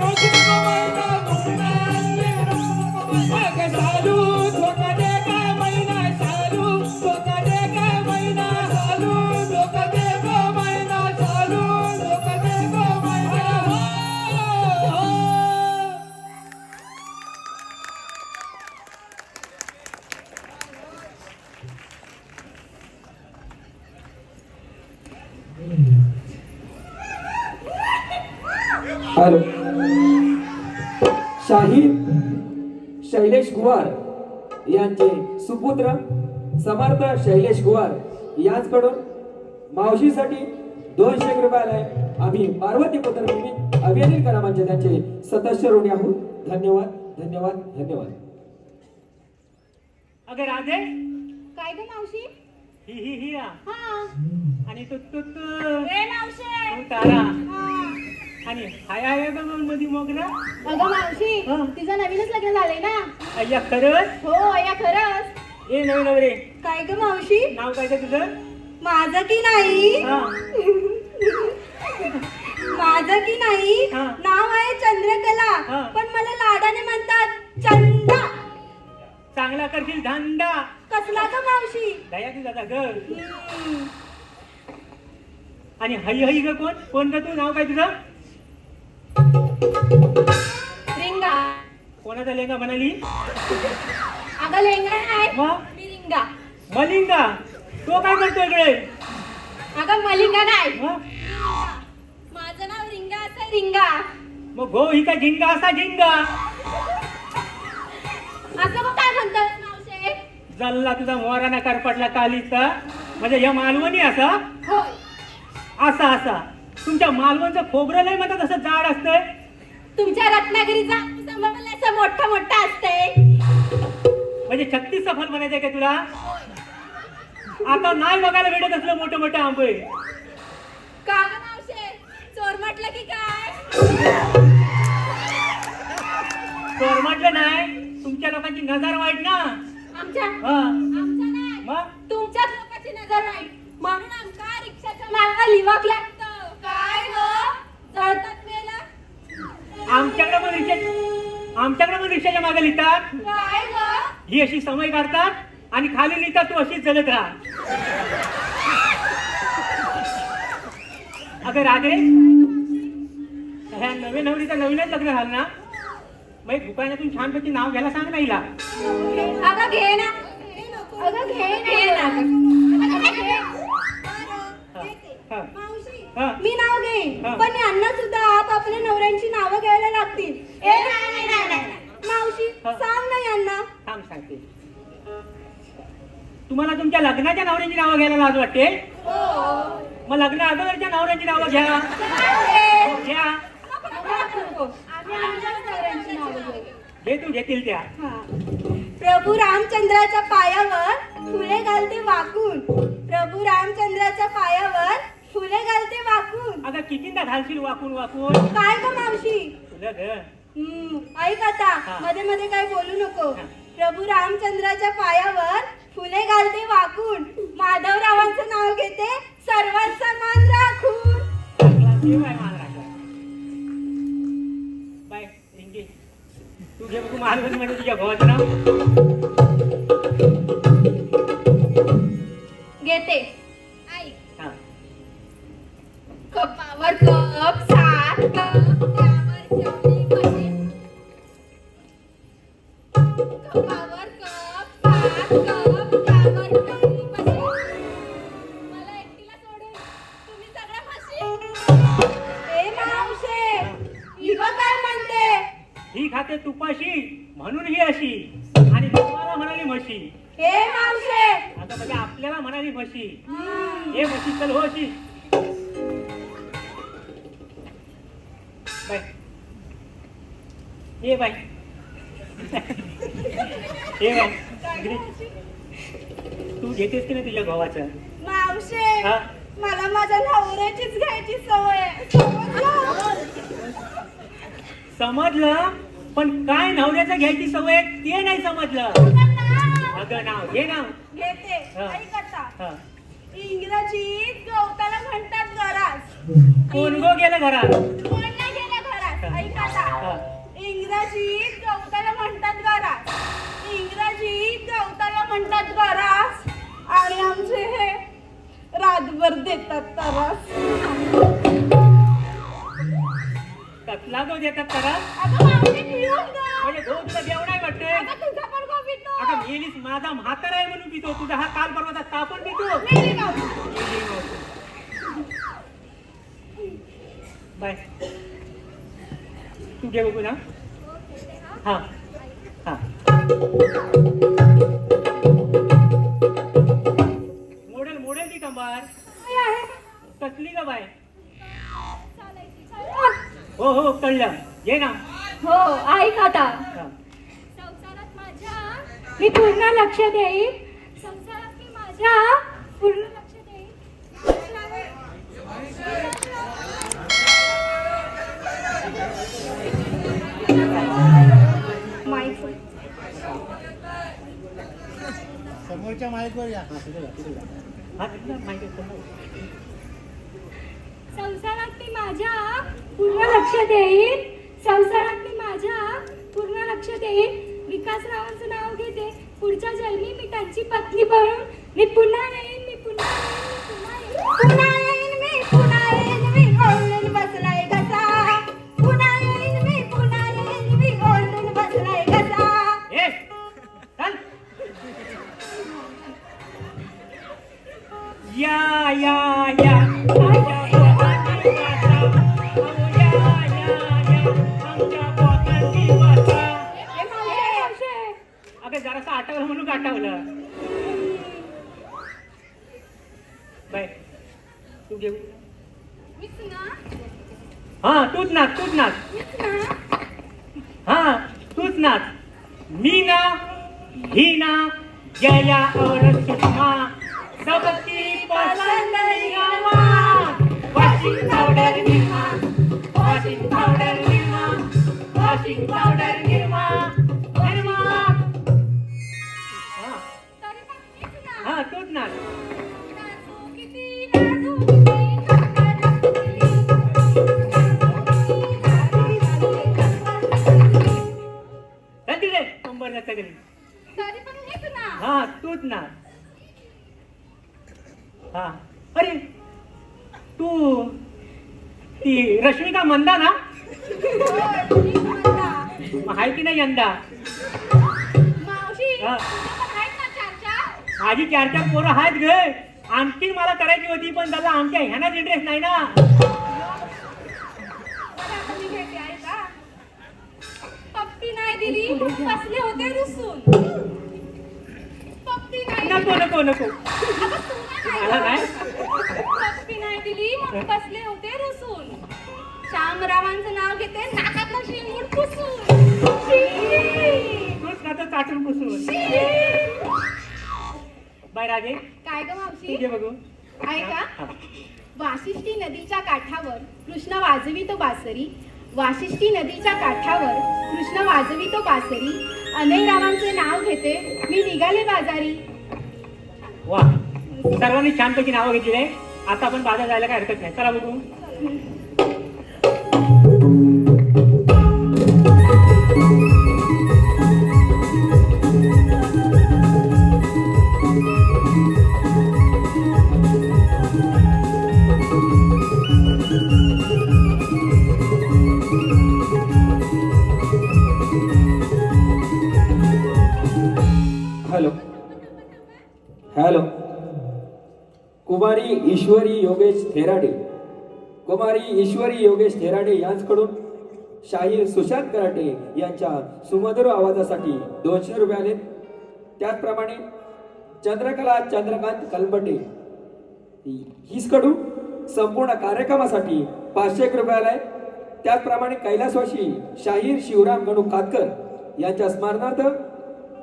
रुसू नको मैना उघडी नाही आणली रुसू नको मैना अग सालू झोका दे ग मैना सालू झोका दे ग मैना सालू झोका दे ग मैना सालू झोका दे ग मैना हॅलो शाहीर शैलेश गुवार यांचे सुपुत्र समर्थ शैलेश गुवार यांच्याकडून मावशीसाठी 200 रुपयाला आहे. आम्ही पार्वती पुत्रभूमी अभियानिक करामांचे त्यांचे सदस्य ऋणी आहोत. धन्यवाद धन्यवाद धन्यवाद. अगं राधे काय ग मावशी? ही हा आणि तू ए मावशी तारा हा. आणि हाय मध्ये मोगरा अगं मावशी हा. तिचं नवीनच लग्न झालंय ना. अय्या खरंच हो या खरंच. ए नवीन नवरे काय ग मावशी? नाव काय का तुझं माझं की नाही हा माझं की नाही हा. नाव आहे चंद्रकला हा. पण मला लाडाने म्हणतात चंदा. चांगला करशील धंदा कसला ग मावशी? दया तुझा घर आणि हई ग कोण ग तू नाव काय तुझं रिंगा. कोणाचा लेंगा म्हणाली अगं लेंगा आहे मग मी रिंगा. मलिंगा तो काय करतोय इकडे अगं मलिंगा नाही मग माझं नाव रिंगा असं रिंगा. मग गो ही का झिंगा असा झिंगा असं मग काय म्हणतात मावशे? जल्ला तुझा मोराना करपटला कालीचा म्हणजे या मालवणी असा होय असा तुमच्या मालवणचं खोबरं नाही म्हणतात असं जाड असतंय तुमच्या रत्नागिरीचा असं मोठं मोठं असतंय. म्हणजे 36 सफल बनायचंय का तुला आता नाही बघायला भेटत असलं मोठं मोठं आंबे का ग मावशे? चोर म्हटलं की काय? तर म्हटलं नाही तुमच्या लोकांची नजर वाईट ना आमच्या हा आमच्या नाही मग तुमच्याच लोकांची नजर नाही म्हणून आमका रिक्षाच्या मागं लिवाक लागतं. काय ग जळतात मेला? आमच्याकडे पण रिक्षाच्या मागे लिहितात काय ग? ही अशी समय काढतात आणि खाली लिहितात तू अशीच जलत राहा अगं राधे ह्या नवीन नवरीचं नवीनच लग्न झालं ना मग दुकानातून छानपैकी नाव घ्यायला सांग ना हिला अगं घे ना. अगं घे ना. हा. मावशी हा. मी नाव घेईन हा. पण यांना सुद्धा आपापल्या नवऱ्यांची नावं घ्यायला लागतील. मावशी हा. सांग ना यांना. थांब सांगते तुम्हाला तुमच्या लग्नाच्या नवऱ्यांची नावं घ्यायला लाज वाटते मग लग्न अगोदरच्या नवऱ्यांची नावं घ्या घ्या आम्ही आमच्याच नवऱ्यांची नावं घेऊ. घे तू घेतील त्या प्रभू रामचंद्राच्या पायावर फुले घालते वाकून. प्रभू रामचंद्राच्या पायावर फुले घालते वाकून. अगं कितींदा घालशील वाकून वाकून काय ग मावशी? तुला ग ऐक आता हा. मध्ये मध्ये काय बोलू नको. हा. प्रभू रामचंद्राच्या पायावर फुले घालते वाकून, माधवरावांचं नाव घेते सर्वांचा मान राखून. बाय रिंकी, तू घे बघू महाराज म्हणजे तुझ्या भावाचं नाव. घेते ऐक. हा. कपावर कप सात कप त्यावर ठेवली म्हशी. कपावर कप सात कप त्यावर ठेवली म्हशी. मला एकटीला सोडून तुम्ही सगळ्या म्हशी. ए मावशे, ही बघ काय म्हणते. ही खाते तुपाशी म्हणून ही अशी, आणि तुम्हाला म्हणाली म्हशी. ए मावशे. आता म्हणजे आपल्याला म्हणाली म्हशी. हे म्हशी चल हो अशी. बाय ये बाय ये बाय इकडे. तू घेतेस की नाही तुझ्या भावाचं? मावशे, हा? मला माझ्या नवऱ्याचीच घ्यायची सवय आहे. समजलं? समजलं, पण काय नवऱ्याचं घ्यायची सवय आहे ते नाही समजलं. तुझं नाव. अगं नाव घे नाव. घेते हा. ऐक आता. हा. इंग्रजीत गवताला म्हणतात गराज. कोण गो गेलं घरात? कोण नाही गेला घरात. हा. ऐक आता. हा. इंग्रजीत गवताला म्हणतात गराज. इंग्रजीत गवताला म्हणतात गराज. आणि आमचे हे रातभर देतात तरास. कसला गो देतात करा? अगं मावशी पिऊन गं. म्हणजे गो तुला देव नाही वाटतंय? अगं तुझा पण गो पितो. आता मेलीस माझा म्हातारा आहे म्हणून पितो. तुझा हा काल परवाचा तापण पितो. मेली मावशी. बाय तू घे बघू ना. हा हा. मोडेल मोडेल ती कंबार. कसली का बाय? हो हो कळलं. घे ना. हो ऐक आता. हा. संसारात माझ्या मी पूर्ण लक्ष देईन. संसारात मी माझ्या पूर्ण लक्ष देईन. समोरच्या माईकवर या. हा, तिकडे माहिती आहे, समोर. संसारात मी माझ्या पूर्ण लक्ष देईन. संसारात मी माझ्या पूर्ण लक्ष देईन. विकासरावांचं नाव घेते. पुढच्या जन्मी मी त्यांची पत्नी बनून मी पुन्हा येईन. मी पुन्हा येईन. मी पुन्हा येईन. पुन्हा येईन मी ओरडून बसलाय घसा. पुन्हा येईन मी पुन्हा येईन मी ओरडून बसलाय घसा. ए, चल. या या या आमच्या पोटांची भाषा. अहो, या या या आमच्या पोटांची भाषा. अगं जरासं आठवलं म्हणून आठवलं. बाय तू घेऊ. मीच ना. हा तूच नाच तूच नाच. मीच ना. हा तूच नाच. मी ना ही ना जया और सुषमा सबकी पसंद Nirma. Washing powder Nirma. Washing powder Nirma. Washing powder Nirma. Nirma. हा तरी पण मीच ना. हा तूच नाच. नाचू किती नाचू किती चल तिकडे कंबर नसता तरी. तरी पण मीच ना. हा तूच नाच. हा अरे तू ती रश्मिका मंदा ना? मीच म्हणता. आहे की नाही यंदा? मावशी हा. तुझं पण आहेत ना चार चार. माझी 4-4 पोरं आहेत गे. आणखी मला करायची होती पण त्याला आमच्या ह्यानाच इंटरेस्ट नाही ना. बरं, आता मी घेते ऐका. पप्पी नाही दिली बसले होते रुसून. पप्पी नाही नको नको नको अगं तुला मला नाही. नाही. पप्पी नाही दिली म्हणून बसले होते रुसून. श्यामरावांचं नाव घेते नाकातलं शेंगूड पुसून. तूच ना तर चाटून पुसून. बाय राजे काय ग मावशी तुझे बघू. ऐका. हा. वाशिष्ठी नदीच्या काठावर कृष्ण वाजवी तो बासरी. वाशिष्ठी नदीच्या काठावर कृष्ण वाजवी तो बासरी. अनेक रावांचे नाव घेते मी निघाले बाजारी. वा, सर्वांनी छानपैकी नावं घेतली आहे. आता आपण बाजार जायला काय हरकत नाही. चला बघू. Hello hello. कुमारी ईश्वरी योगेश थेराडे, कुमारी ईश्वरी योगेश थेराडे यांच्याकडून शाहीर सुशांत कराटे यांच्या सुमधुर आवाजासाठी 200 रुपये आले. त्याचप्रमाणे चंद्रकला चंद्रकांत कलबटे हिसकडून संपूर्ण कार्यक्रमासाठी 500 रुपये आलाय. त्याचप्रमाणे कैलासवासी शाहीर शिवराम गणू कातकर यांच्या स्मरणार्थ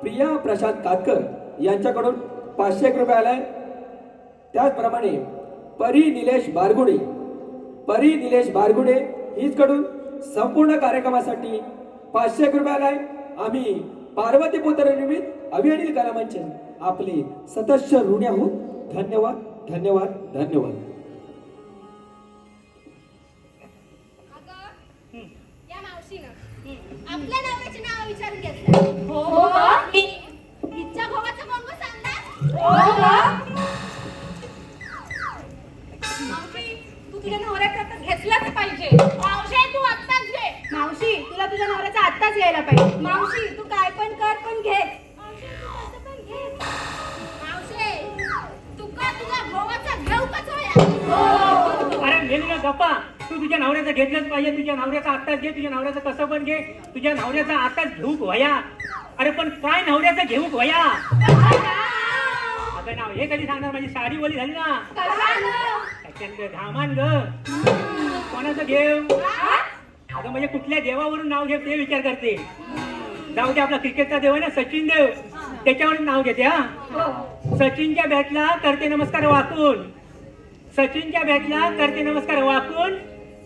प्रिया प्रशांत कातकर यांच्याकडून 500 रुपये आलाय. त्याचप्रमाणे परी निलेश बारगुडे हिचकडून संपूर्ण कार्यक्रमासाठी 500 रुपये आलाय. आम्ही पार्वतीपुत्र निमित्त अभियानील कलामंच आपले सतश्च ऋणी आहोत. धन्यवाद धन्यवाद धन्यवाद. या मावशीनं आपल्या नवऱ्याचे नाव विचारून घेतलं. हो का? हिच्या भावाचं कोण गं सांगणार? मावशी, तू तुझ्या नवऱ्याचं आता घेतलाच पाहिजे. मावशी, तू आत्ताच घे. मावशी तुला तुझ्या नवऱ्याचा आत्ताच यायला पाहिजे. मावशी, तू काय पण कर पण घे. मावशी, तू का तुझ्या भावाचा घेऊ का चोया? अरे मेलीला गप्पा. तू तुझ्या नवऱ्याचं घेतलंच पाहिजे. तुझ्या नवऱ्याचा आत्ताच घे. तुझ्या नवऱ्याचं कसं पण घे. तुझ्या नवऱ्याचा आत्ताच घेऊक वया. अरे पण काय नवऱ्याचं घेऊक वया? अगं नाव हे कधी सांगणार? माझी साडी ओली झाली ना. त्याच्यानंतर घामान ग. कोणाचं घेऊ? अगं म्हणजे कुठल्या देवावरून नाव घेऊ ते विचार करते. जाऊ दे, आपला क्रिकेटचा देव आहे ना सचिन देव, त्याच्यावरून नाव घेते. हा, सचिनच्या बॅटला करते नमस्कार वाकून. सचिनच्या बॅटला करते नमस्कार वाकून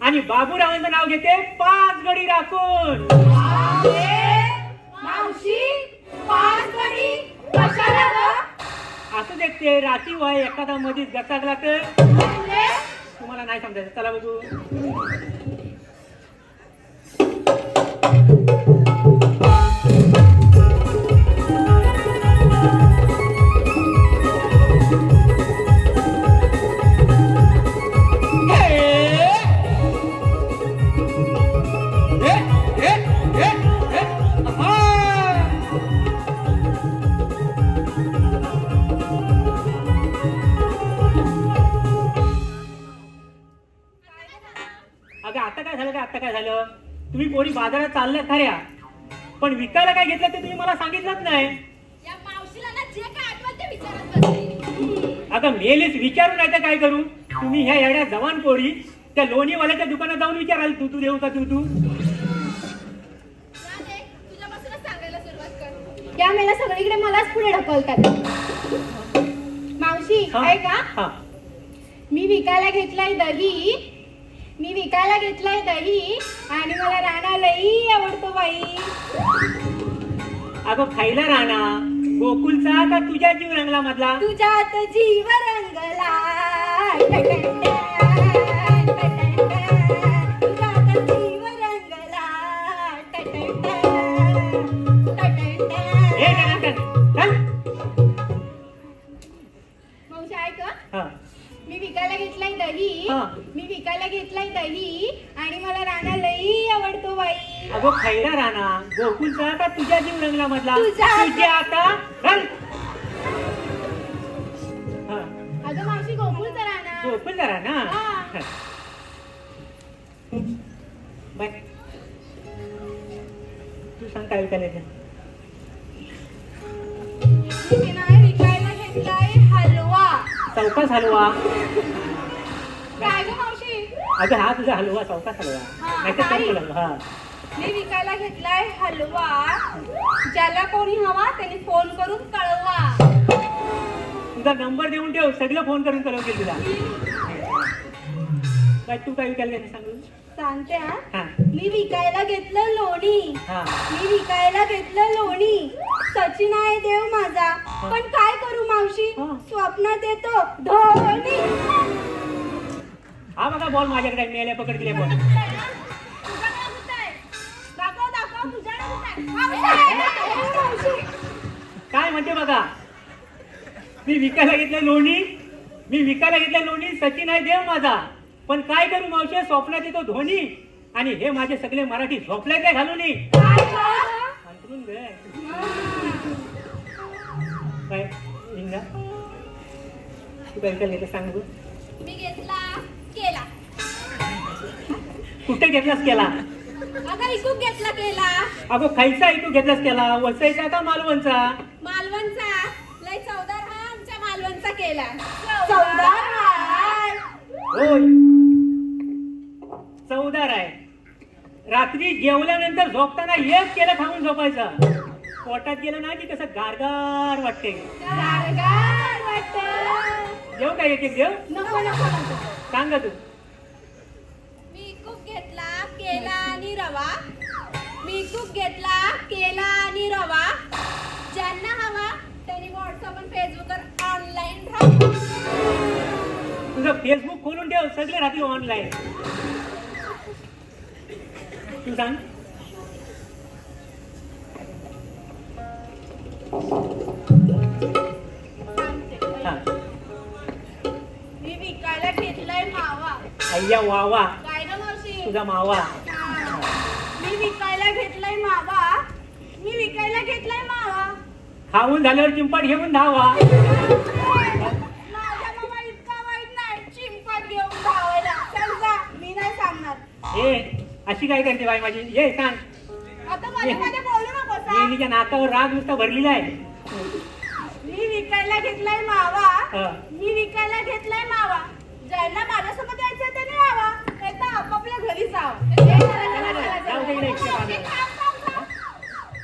आणि बाबूरावांचं नाव घेते 5 गडी राखून. मावशी, 5 गडी कशाला गं? असं देखते राती वय एखादा मध्येच गचागला तर म्हणजे? तुम्हाला नाही समजायचं. चला बघू. अगं आता काय झालं? तुम्ही कोणी बाजारात चालल्या खऱ्या, पण विकायला काय घेतलं ते तुम्ही मला सांगितलंच नाही. या मावशीला ना जे काय आठवत ते विचारत बसते. अगं मेलेच विचारू नाही तर काय करू? तुम्ही ह्या येड्या जवान पोरी त्या लोणीवाल्याच्या दुकानात जाऊन विचाराल तू देऊ का तू तुझ्यापासूनच सांगायला सुरुवात कर. या मेला सगळीकडे मलाच पुढे ढकलतात. मावशी हा? आहे का? हा. मी विकायला घेतलाय दही आणि मला राणा लई आवडतो बाई. अगं खायला राहणा गोकुलचा का तुझ्या जीव रंगला मधला? तुझ्यात जीव रंगला. तुझ्यात जीव रंगला. हे चल. मावशी ऐक हं. हा. मी विकायला घेतलाय दही आणि मला राणा लई आवडतो बाई. अगं खायला राहणा गोकुलचा का तुझ्या जीव रंगला मधला? तुझ्या- तुझ्या आता चल. हा. अगं मावशी गोकुळचा राणा. गोकुलचा राहणा. हा. बाय. तू सांग काय विकायला घेतलं? विकायला घेतलाय हलवा. चौकास हलवा. काय गं मावशी? अगं हा तुझा हलवा चौकास हलवा. हा, नाहीतर नाही. चौकास हलवा. हा. मी विकायला घेतलाय हलवा. ज्याला कोणी हवा त्याने फोन करून कळवा. तुझा नंबर देऊन ठेव, सगळं फोन करून कळवतील तुला. काय तू काय विकायला घेतलं सांगू? सांगते हा. हा. मी विकायला घेतलं लोणी. हा. मी विकायला घेतलं लोणी. सचिन आहे देव माझा, पण काय करू मावशी, हा. स्वप्नात येतो धोनी. हा बघा बॉल माझ्याकडे मी याला पकड दिले बॉल. काय म्हणते बघा, मी विकायला घेतलं लोणी, सचिन आहे देव माझा, पण काय करू मावशी, स्वप्नात येतो धोनी. आणि हे माझे सगळे मराठी झोपले काय घालून अंतरून गे. काय इंगा तू काय विकायला घेतलं सांग बघू. मी घेतला केला, कुठे घेतलास केला? अगं इकूक घेतला केला, अगो खायचा तू घेतलास केला, वसईचा का मालवणचा? मालवणचा. लय चवदार हा आमच्या मालवणचा केला. चवदार हाय. होय चवदार आहे. रात्री जेवल्यानंतर झोपताना एक केलं खाऊन झोपायचं. पोटात गेलं ना की कसं गारगार वाटते. गारगार वाटतं. जेव काय एक जेव नको नको नको. सांग तू. मी खूप घेतला केला आणि रवा, मी खूप घेतला केला आणि रवा. ज्यांना हवा त्यांनी व्हॉट्सअप आणि फेसबुकवर ऑनलाईन राहा. तुझं फेसबुक खोलून ठेव, सगळे राहतील ऑनलाईन. तू सांग. हा. मी विकायला घेतलाय मावा. अय्या वावा काय ग मावशी? तुझा मावा. मी विकायला घेतलाय मावा, मी विकायला घेतलाय मावा. खाऊन झाल्यावर चिंपाट घेऊन धावा. माझा मामा इतका वाईट नाही, चिंपाट घेऊन धावायला. चल जा, मी नाही सांगणार. ए अशी काय करते बाई माझी, ये सांग. आता मध्ये मध्ये बोलू नको सा. नेहमीच्या नाकावर राग नुसता भरलेला आहे. मी विकायला घेतलाय मावा, हा. मी विकायला घेतलाय मावा. ज्यांना माझ्यासोबत यायचं त्यांनी यावा, नाही तर आपापल्या घरी जावं. जाऊ दे इकडे एकटं बाजूला.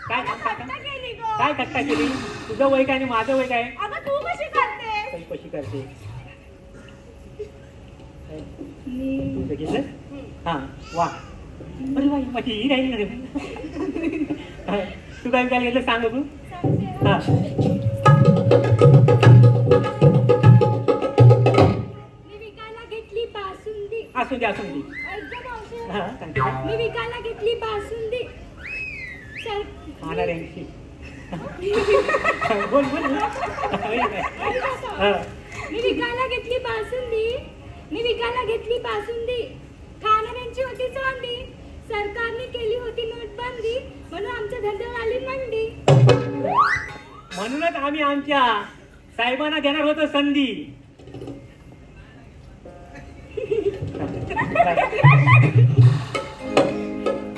काय खट्टा केली गं. काय कट्टा केली? तुझं वय काय आणि माझं वय काय? अगं तू कशी करते? काही कशी करते? तुझं घेतलं? हा वा. अरे बाई माझी ही राहिली ना रे. हा, तू काय काय घेतलं सांग तू. हा मी विकायला घेतली बासुंदी. असून दे असून दे. ऐक गं मावशी. हा सांगते काय? मी विकायला घेतली बासुंदी. सर खाणार यांची. बोल बोल बोल. हा. मी विकायला घेतली बासुंदी, मी विकायला घेतली बासुंदी. खाणाऱ्यांची होती चांदी, सरकारने केली होती नोटबंदी, म्हणून आमच्या धंद्यावर आली मंडी. म्हणूनच आम्ही आमच्या साहेबांना देणार होतो संधी.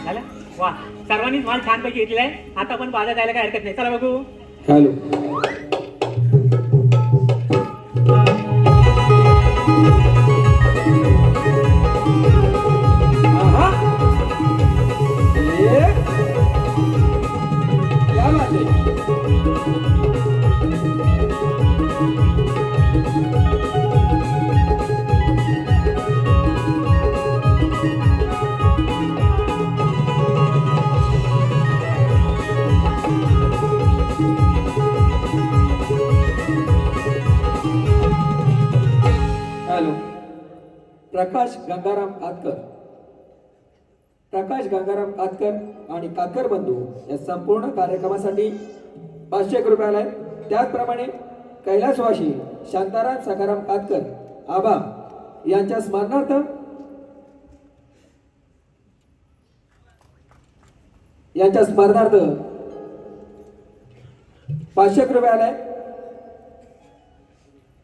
झालं वा. सर्वांनीच माल छानपैकी घेतलेला आहे. आता पण बाजार जायला काय हरकत नाही. चला बघू. हॅलो. आहा. ये. क्या बात है? हॅलो. प्रकाश गंगाराम कातकर. प्रकाश गंगाराम कातकर आणि कातकर बंधू या संपूर्ण कार्यक्रमासाठी 500 रुपयाला आहे. त्याचप्रमाणे कैलासवासी शांताराम सखाराम कातकर आबा यांच्या स्मरणार्थ यांच्या स्मरणार्थ 500 रुपयाला आहे.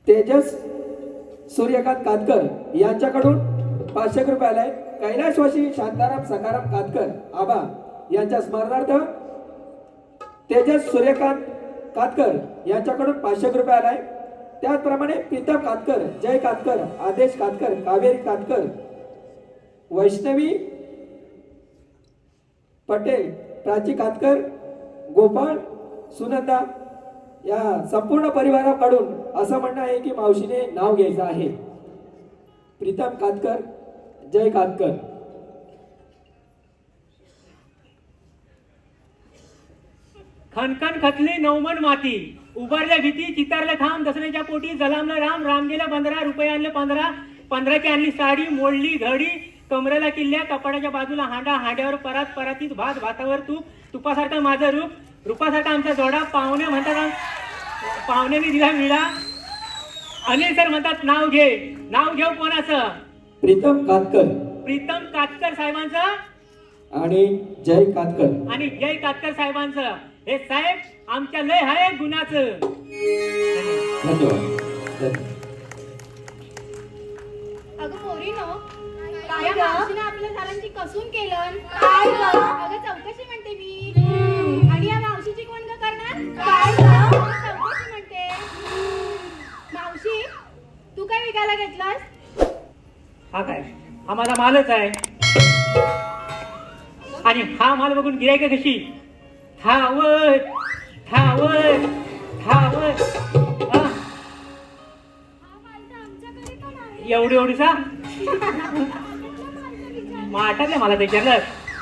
तेजस सूर्यकांत कातकर यांच्याकडून 500 रुपयाला आहे. कैलासवासी शांताराम सखाराम कातकर आबा यांच्या स्मरणार्थ तेजस सूर्यकांत कातकर यांच्याकडून 500 रुपयाला आहे. त्याचप्रमाणे प्रीतम कातकर, जय कातकर, आदेश कातकर, कावेरी कातकर, वैष्णवी पटेल, प्राची कातकर, गोपाळ, सुनंदा या संपूर्ण परिवाराकडून असं म्हणणं आहे की मावशीने नाव घ्यायचं आहे. प्रीतम कातकर, जय कातकर. खनखन खतली नवमन माती, उभारल्या भीती चितारल्या थांब, दसऱ्याच्या पोटी जलामलं राम, राम गेल्या 15, रुपये आणले 15, 15ची आणली साडी, मोडली घडी, कमरेला किल्ल्या, कपाडाच्या बाजूला हांडा, हांड्यावर परात, परातीत भात, भातावर तूप, तुपासारखं माझं रूप, रूपासारखा आमचा जोडा, पाहुणे म्हणतात पाहुण्याने दिला विडा. अनिल सर म्हणतात नाव घे, नाव घेऊ कोणाचं? प्रीतम कातकर प्रीतम कातकर साहेबांचं आणि जय कातकर. आणि जय कातकर साहेबांचं. हे साहेब आमच्या लय आहे गुणाचं. धन्यवाद. अगं मोरीनो, काय या गं? मावशीनं आपल्या झाडांची कसून केलं. काय गं? अगं चौकशी म्हणते मी. आणि या मावशीची कोण ग करणार? काय गं? चौकशी म्हणते. मावशी, तू काय विकायला घेतलास? हा काय, हा माझा मालच आहे. आणि हा माल बघून गिरायक कशी धावत धावत धावत हा, एवढी एवढीसा माठातल्या मला विचारलं.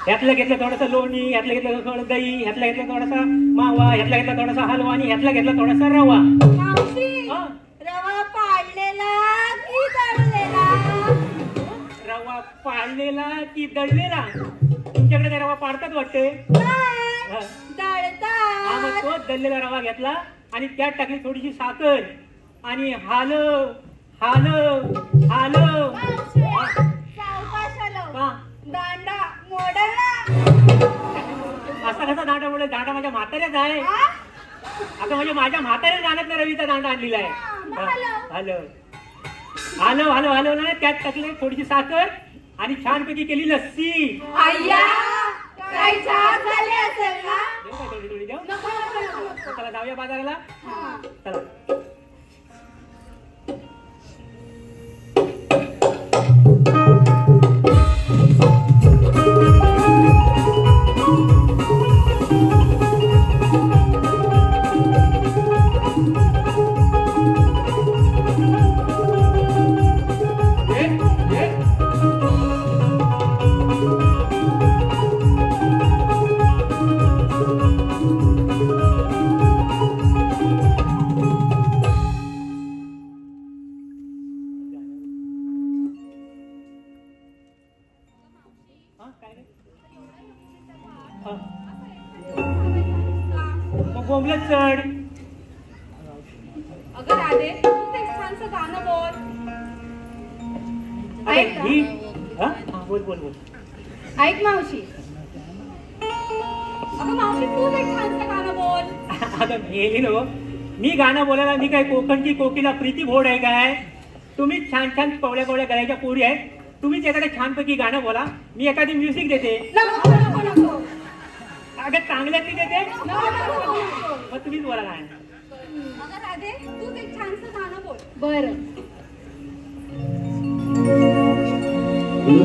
ह्यातलं घेतलं थोडंसं लोणी, ह्यातलं घेतलं थोडं दही, ह्यातलं घेतलं थोडासा मावा, ह्यातला घेतला थोडासा हलवा आणि ह्यातला घेतला थोडासा रवा. मावशी, हा, रवा पाडलेला की दळलेला? रवा पाळलेला की दळलेला? तुमच्याकडे काय रवा पाडतात वाटते? नाही, हा. दळतात. हा, मग तो दळलेला रवा घेतला आणि त्यात टाकली थोडीशी साखर आणि हालव हालव हालव. मावशी, सावकाश आलो. हा. दांडा मोडला. असा कसा दांडा बोलले? दांडा माझ्या म्हाताऱ्याच आहे. हा? आता म्हणजे माझ्या म्हाताऱ्या गाण्यात रवीचा दांडा आणलेला आहे. मग हलव. हलव हलव हलव हलव ना, त्यात टाकले थोडीशी साखर आणि छानपैकी केली लस्सी. अय्या, काय झाक झाले असेल ना? देऊ का थोडी थोडी देऊ? नको, नको, नको, नको. चला जाऊया बाजाराला. हा. चला. हा, काय रे? हा. मग बोंबलत चढ. अगं राधे, तू ते छानसं गाणं बोल. आता ऐक ना. ही हा हा, बोल बोल बोल. ऐक मावशी, अगं मावशी, तू ते छानसं गाणं बोल. आता मेली नो, मी गाणं बोलायला मी काय कोकणची कोकिला प्रीती भोड आहे काय? तुम्ही छान छान कवड्या कवड्या करायच्या पोरी आहेत. तुम्हीच एखाद्या छानपैकी गाणं बोला, मी एखादी म्युझिक देते. नको, नको, नको. अगं चांगल्यातली देते, नको, नको, नको. मग तुम्हीच बोला गाणं. अगं राधे, तू ते छानसं गाणं बोल. बरं.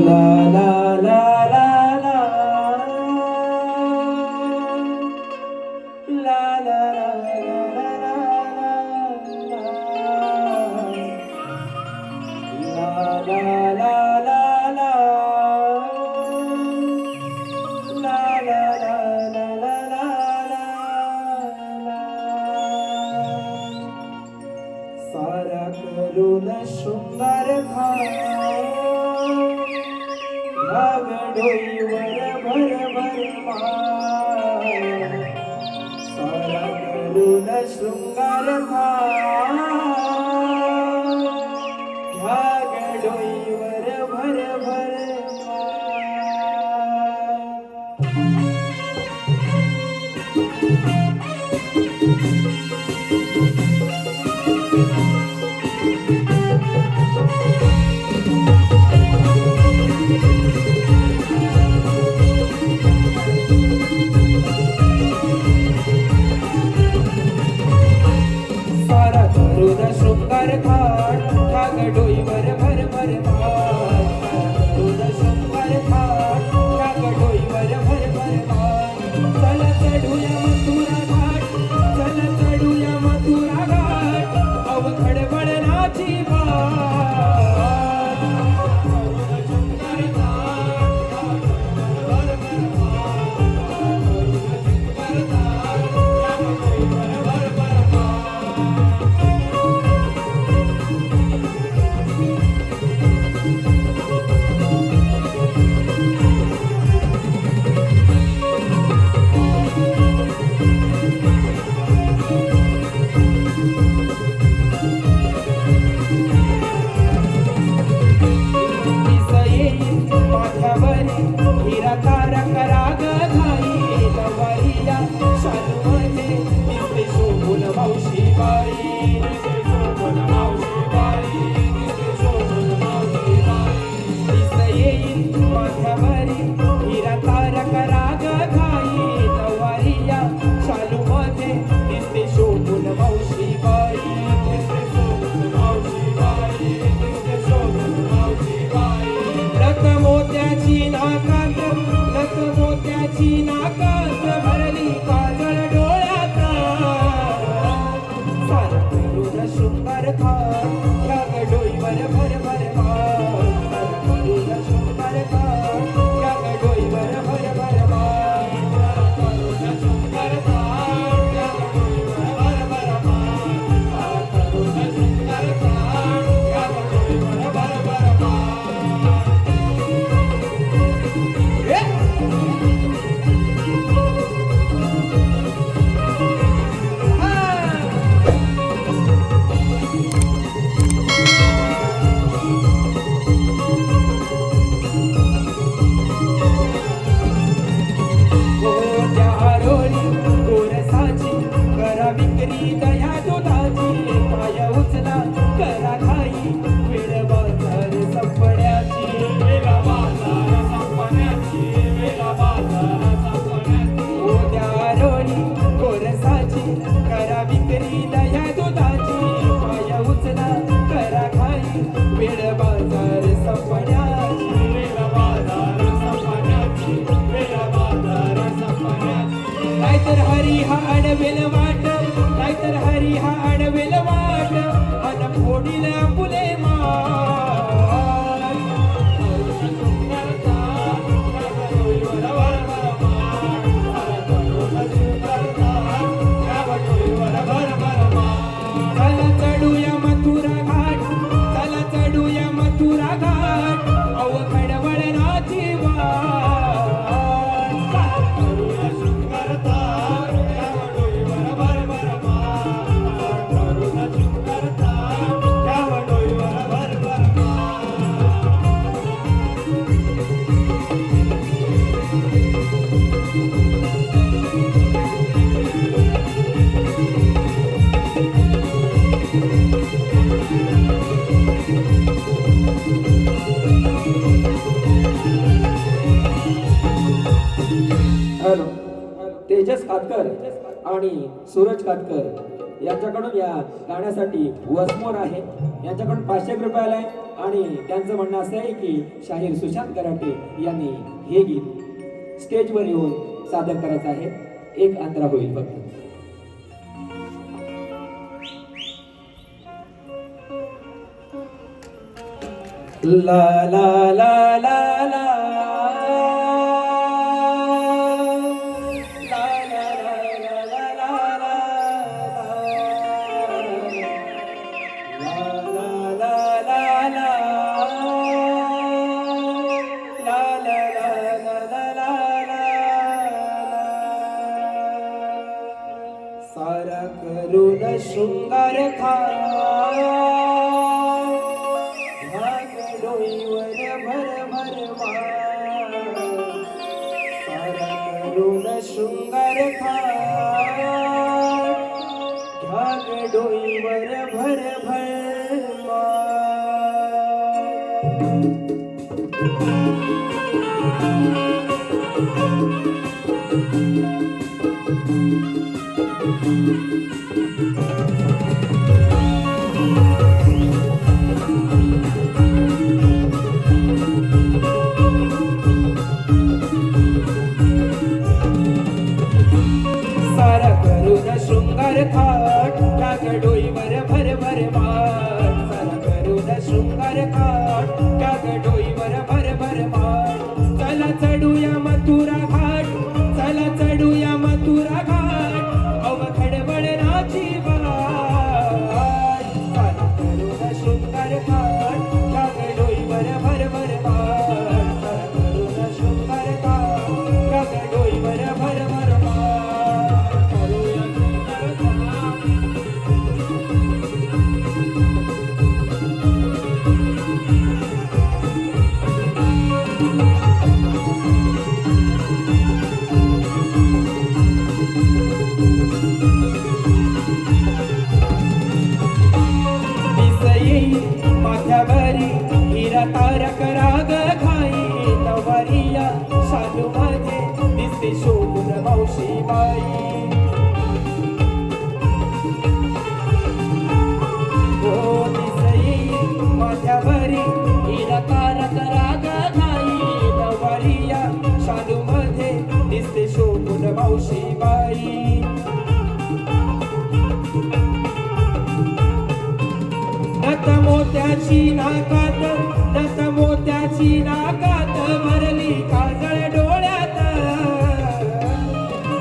ला ला ला ला ला ला ला सारा करून शृंगार डोईवर भर भर सारा करून शृंगार डोईवर भर भर सारा करून शृंगार ठाक डोईवर भर भर करून शृंगार ठाक डोईवर भर भर चला चढूया मथुरा घाट, चला चढूया मथुरा घाट, अवघड बळणाची रसाची करा विक्री दह्या दुधाची पाया उचला करा खाई वेळ बाजार संपण्याची वेळ बाजार संपण्याची वेळ बाजार संपण्याची नाहीतर हरी हा अडवेल वाट नाहीतर हरी हा अडवेल वाट अन फोडील फुले चला चढूया मथुरा घाट चला चढूया मथुरा घाट अवघड वळणाची वाट करूया शृंगारता या वडोईवर भरभर माठ करूया शृंगारता या वडोईवर भरभर हॅलो तेजस कातकर आणि सूरज कातकर यांच्याकडून या गाण्यासाठी वसमोर आहे यांच्याकडून 500 रुपये आलाय आणि त्यांचं म्हणणं असं आहे की शाहीर सुशांत कराटे यांनी हे गीत स्टेजवर येऊन सादर करायचं आहे. एक अंतरा होईल फक्त. ला ला ला ला ला सारा करून शृंगार खा डोईवर भर भर सारा करून शृंगार खा डोईवर भर भर सारा करून शृंगार थाट टाक डोईवर भर भर माठ सारा करून शृंगार थाट टाक डोईवर भर भर माठ चला चढूया मथुरा घाट चला चढूया मथुरा घाट अवघड वळणाची वाट सारा करून शृंगार थाट टाक डोईवर भर भर माठ सारा करून शृंगार थाट टाक डोईवर भर भर माझ्यावरी हिरा तारक राग घाई नवरिया शालू मध्ये दिसते शोभून मावशी बाई हो दिसई माझ्यावरी हिरा तारक राग घाई नवरिया शालू मध्ये दिसते शोभून मावशी बाई नत मोत्याची नाकात नत मोत्याची नाकात भरली काजळ डोळ्यात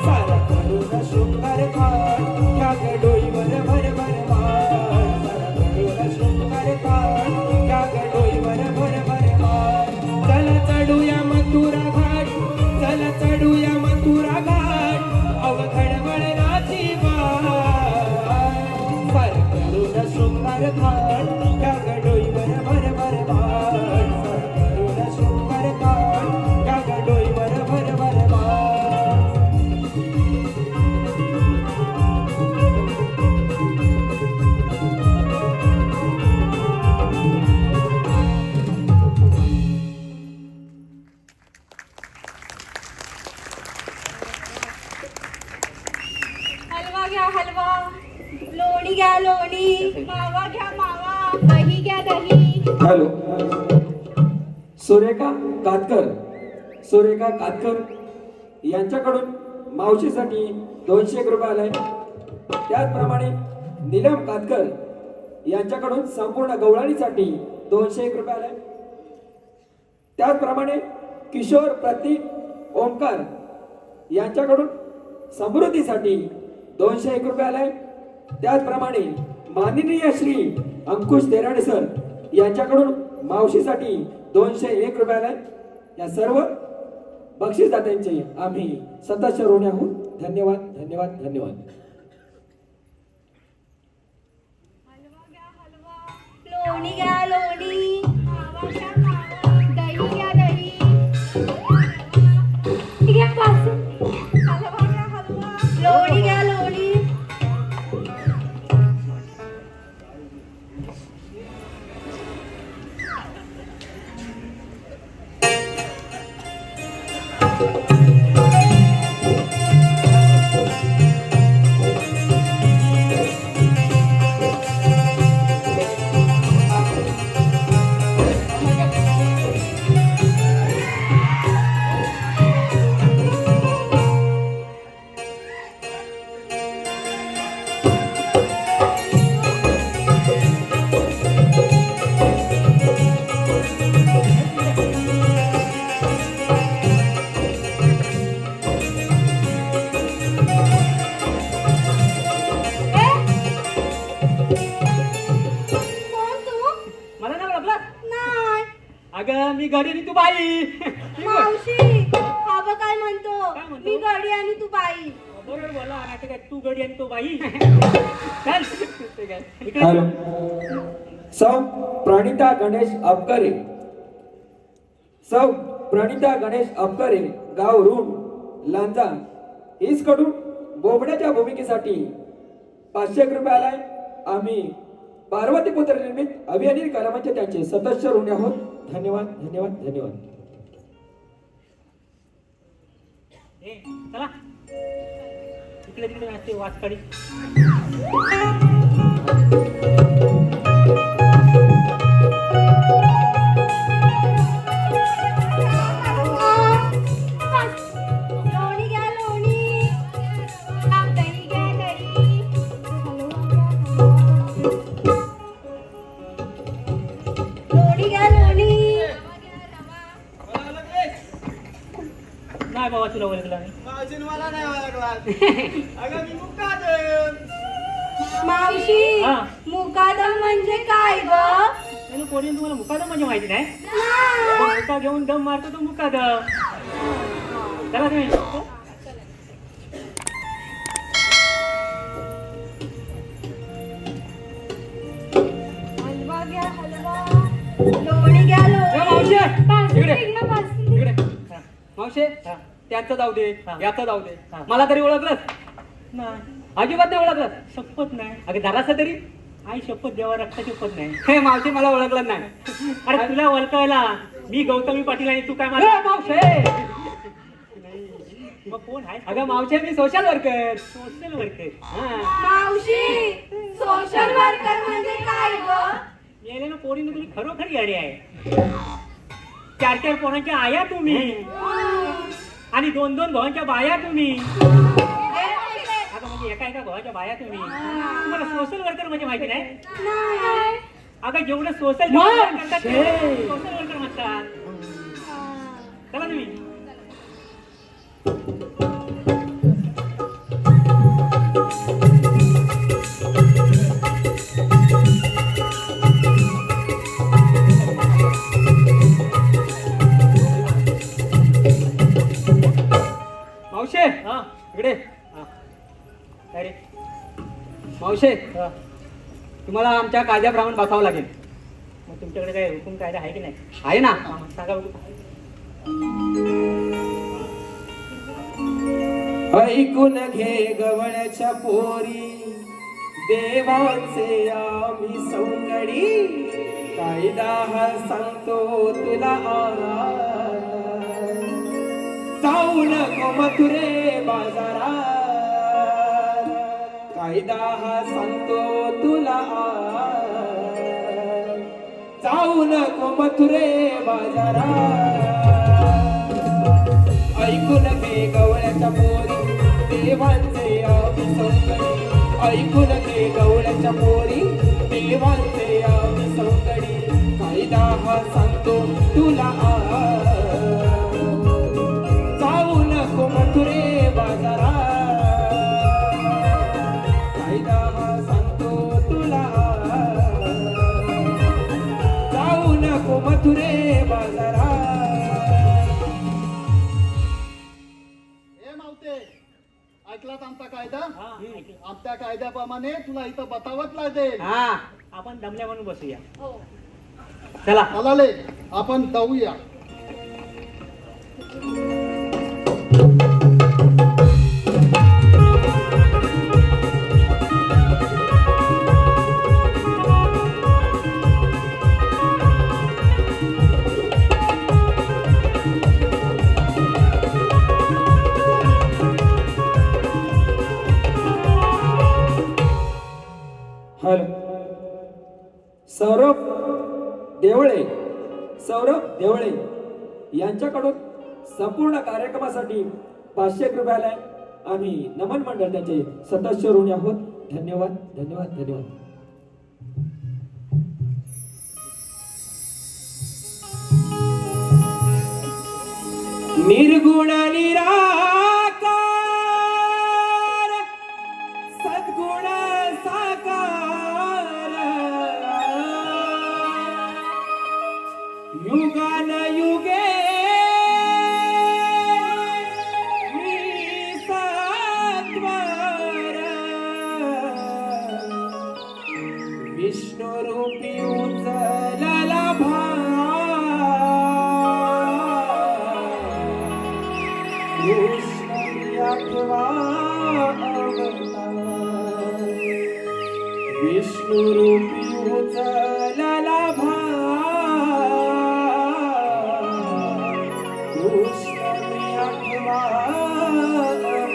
सारा करून शृंगार थाट घ्याग डोईवर भर भर माठ सारा करून शृंगार थाट घ्याग डोईवर भर भर माठ चला चढूया मथुरा घाट चला चढूया मथुरा घाट अवघड वळणाची वाट सारा करून शृंगार थाट घ्याग डोईवर भर भर माठ सारा करून शृंगार थाट घ्याग डोईवर भर भर माठ हॅलो हलवा घ्या हलवा, लोणी घ्या लोणी, मावा घ्या मावा, दही घ्या दही. हॅलो, सुरेखा कातकर यांच्याकडून मावशीसाठी 200 रुपये आलाय. त्याचप्रमाणे नीलम कातकर यांच्याकडून संपूर्ण गवळणीसाठी 201 रुपये आलाय. त्याचप्रमाणे किशोर प्रतीक ओंकार यांच्याकडून समृद्धीसाठी 201 रुपये आलाय. त्याचप्रमाणे माननीय श्री अंकुश देराणे सर यांच्याकडून मावशीसाठी 201 रुपये आलाय. या सर्व बक्षीसदात्यांचे आम्ही सदस्य ऋणी आहोत. धन्यवाद धन्यवाद धन्यवाद. लोणी घ्या लोणी, मावा घ्या मावा, दही घ्या दही. घ्या बासुंदी, हलवा घ्या हलवा, लोणी घ्या लोणी. कोण तू? मला नाही ओळखलं? नाही. अगं मी गडी आणि तू बाई. मावशी, हा बघ काय म्हणतो, काय म्हणतो? मी गडी आणि तू बाई. बरोबर बोला, नाही काय तू गडी आणि तो बाई. चल. ते काय. इकडे. हॅलो, सौ प्रणिता गणेश अपकरे, सौ प्रणिता गणेश अपकरे, गाव रूम लांजा कडून बोबड्याच्या भूमिकेसाठी 500 रुपये आलाय. आम्ही पार्वतीपुत्र निर्मित अभियानी कलामांचे त्यांचे सदस्य ऋणी आहोत. धन्यवाद धन्यवाद धन्यवाद. ए, चला. इकडे तिकडे असते वाचकाडी. लोणी घ्या लोणी, दही घ्या दही. लोणी घ्या लोणी. नाही बाबा तुला ओळखला नाही. मावशी, हा. मुकादम म्हणजे काय ग? त्याला कोणी तुम्हाला मुकादम म्हणजे माहिती नाही. मुका घेऊन दम मारतो तो मुकादम. चला तुम्ही. हलवा घ्या हलवा, लोणी घ्या लोणी. इकडे. मावशे हा. त्याचं जाऊ दे हा. याचं जाऊ दे हा. मला तरी ओळखलंच नाही. अजिबात नाही ओळखलं. शपथ नाही. अगं जरासं तरी आई शपथ देवा रक्ता शपथ नाही. हे मावशी मला ओळखलं नाही. अरे तुला ओळखायला मी गौतमी पाटील आणि तू काय ए, मला मावशे मग कोण आहे? अगं मावशे मी सोशल वर्कर. Social worker. मावशी, सोशल वर्कर म्हणजे काय ग? येले ना पोरीनं तुम्ही खरोखर याडी आहे. 4-4 पोरांच्या आया तुम्ही आणि 2-2 भावांच्या बाया तुम्ही. आता म्हणजे एका भावाच्या बाया तुम्ही. तुम्हाला सोशल वर्कर म्हणजे माहिती नाही. नाही. अगं जेवढं सोशल मग, करतात सोशल वर्कर म्हणतात. चला तुम्ही. मावशे हा. इकडे हा. काय रे? मावशे हा. तुम्हाला आमच्या कायद्याप्रमाणे बसावं लागेल. मग तुमच्याकडे काय हुकूम कायदा आहे की नाही? आहे ना. हा, सांगा बघू. ऐकून घे गवळच्या पोरी देवाचे आम्ही सौंदडी कायदा हा सांगतो तुला जाऊ नको मथुरे बाजारात कायदा हा सांगतो तुला जाऊ नको मथुरे बाजारात ऐकून घे गवळ्याच्या पोरी देवांचे सौंदर्य ऐकून घे गवळ्याच्या पोरी देवांचे सौंदर्य कायदा हा सांगतो तुला जाऊ नको मथुरे बाजारात कायदा हा सांगतो तुला जाऊ नको मथुरे बाजारात हे मावते ऐकलात आमचा कायदा हा, ऐकलं. आमच्या कायद्याप्रमाणे तुला इथं बतावत लागेल हा आपण दमल्या म्हणून बसूया हो चला चलाले आपण जाऊया हॅलो सौरभ देवळे सौरभ देवळे यांच्याकडून संपूर्ण कार्यक्रमासाठी 500 रुपयाला आम्ही नमन मंडळ त्याचे सदस्य ऋणी आहोत. धन्यवाद धन्यवाद धन्यवाद. निर्गुण निराकार सद्गुण साकार युगान युगे मी सत्वर विष्णू रूपी उचलला कृष्ण आठवा अवतार विष्णू रूपी उचलला कृष्ण आठवा अवतार.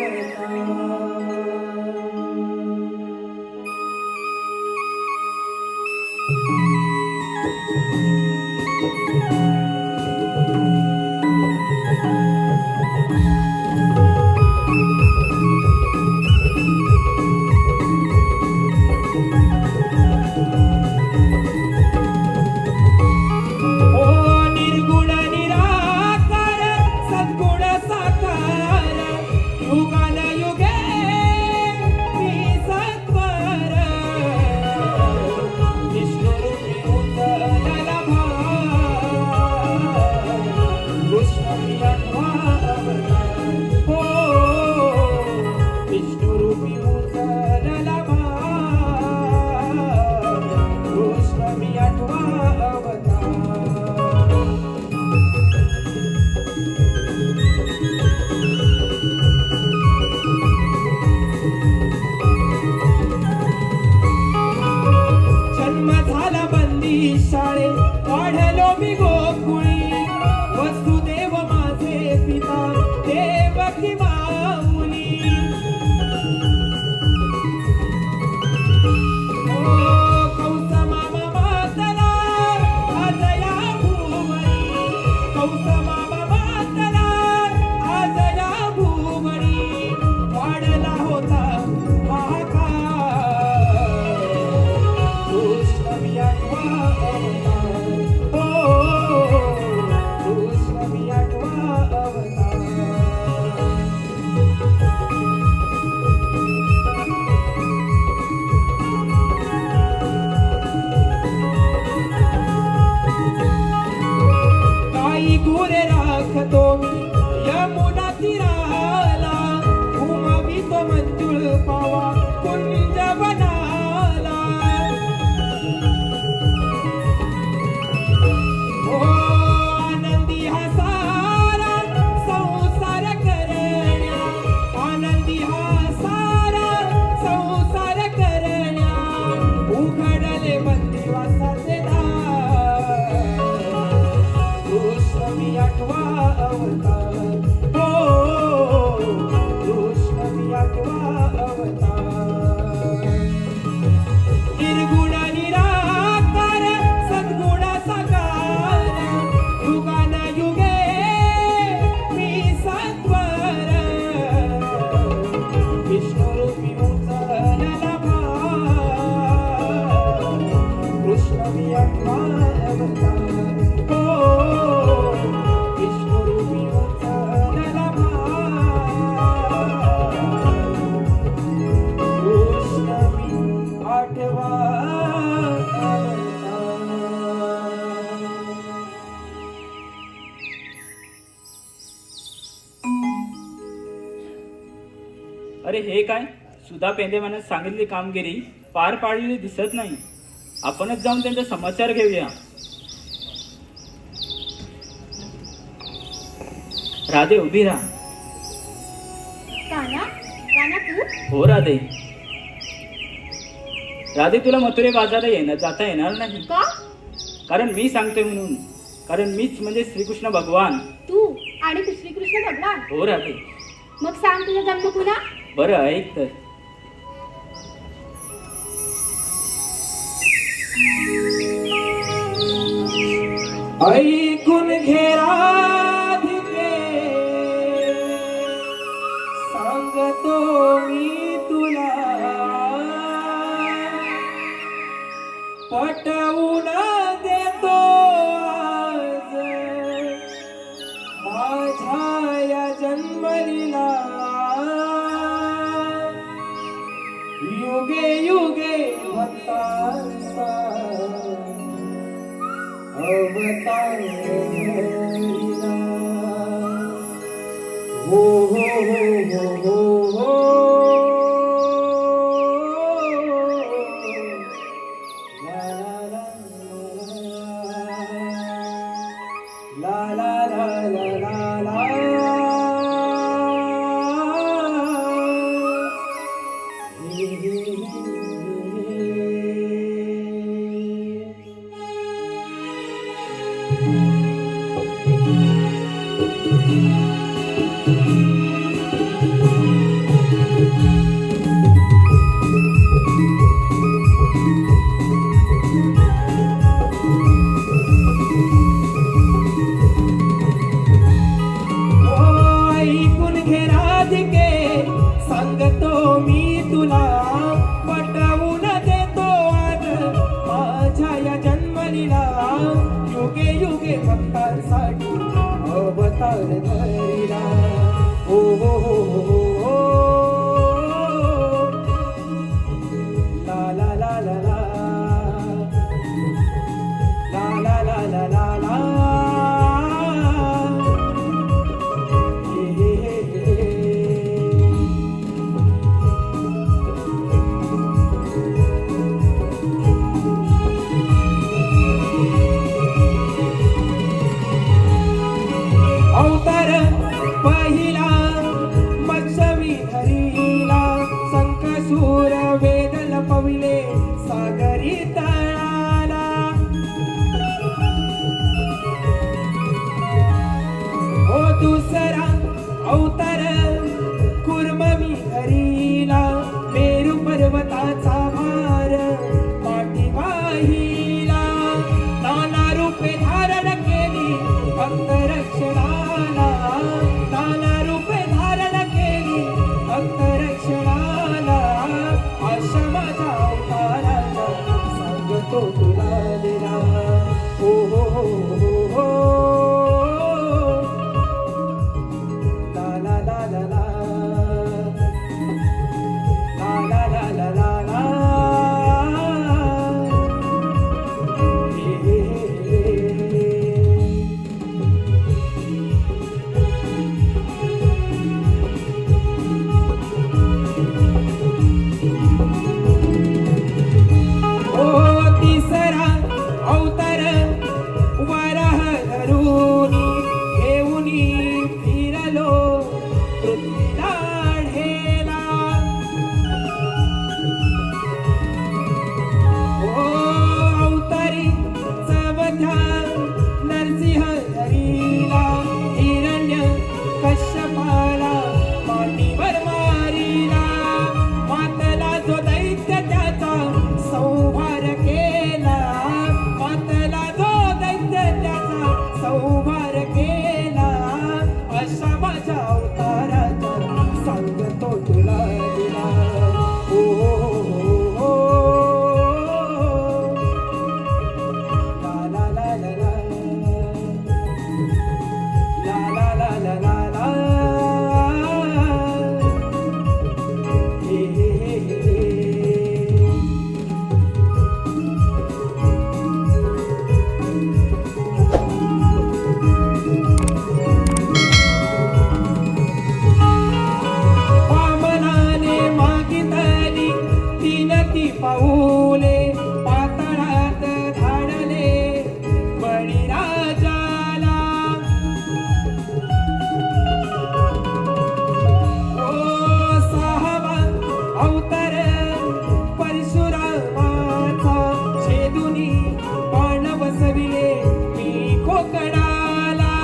अरे हे काय, सुधा पेंदेमानं सांगितली कामगिरी पार पाडलेली दिसत नाही. आपणच जाऊन त्यांचा समाचार घेऊया. राधे उभी राहा. काना काना तू हो राधे. राधे तुला मथुरे बाजारला जाता येणार नाही. का? कारण मी सांगतोय म्हणून. कारण मीच म्हणजे श्रीकृष्ण भगवान. तू आणि तू श्रीकृष्ण भगवान. हो राधे. मग सांग तुझा जन्म कुणा? बरं ऐक तर. ऐकून घे राधिके, सांगतो मी तुला, पटवून देतो आज माझ्या या जन्मलीला. युगे युगे भक्तांचा अवतार हरिला. हो हो हो हो हो ला ला ला ला ला ला ऐकून घे राधिके, सांगतो मी तुला, पटवून देतो आज माझ्या या जन्मलीला. युगे युगे भक्तांसाठी अवतार धरिला. हो हो हो हो हो ला ला ला ला ला ला ला ला ला ला. अवतार पहिला मत्स्यवी धरिला, संकसूर वेदल पविले सागरी तळाला. हो दुसरा अवतार कुर्मवी धरिला, मेरू पर्वताचा भार पाठी वाहिला. नाना रूपे धारण केली भक्त रक्षणाला, नाना रूपे धारण केली भक्त रक्षणाला. अशा माझ्या अवताराचा सांगतो तुला दिला. हो हो हो हो हो ला ला ला ला ला ला ला ला ला ला. हे हे हे हे. ओ तिसरा पाऊले पातळात धाडले बळीराजाला ओ सहावा अवतार परशुरामाचा छेदुनी बाण बसविले मी कोकणाला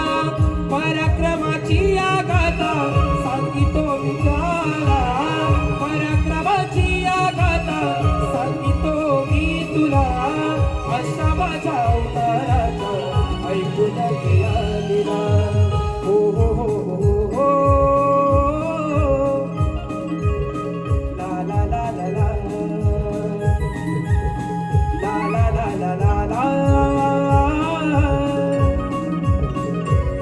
पराक्रमाची आगाथा सांगितो मी तुला पराक्रमाची आगाथा सांगितो मी तुला अशा माझ्या अवताराचा ऐकून घ्या लीला हो हो हो हो हो ला ला ला ला ला ला ला ला ला ला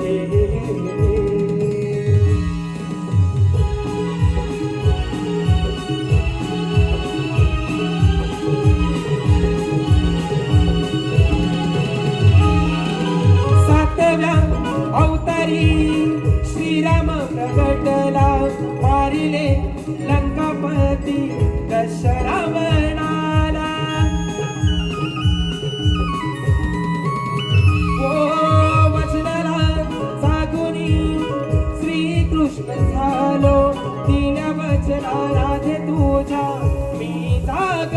हे हे हे हे सातव्या अवतारी श्रीराम प्रगटला मारिले लंकापती दश रावणाला ओ वचनाला जागुनी श्रीकृष्ण झालो दिल्या वचना राधे तुझ्या मी जाग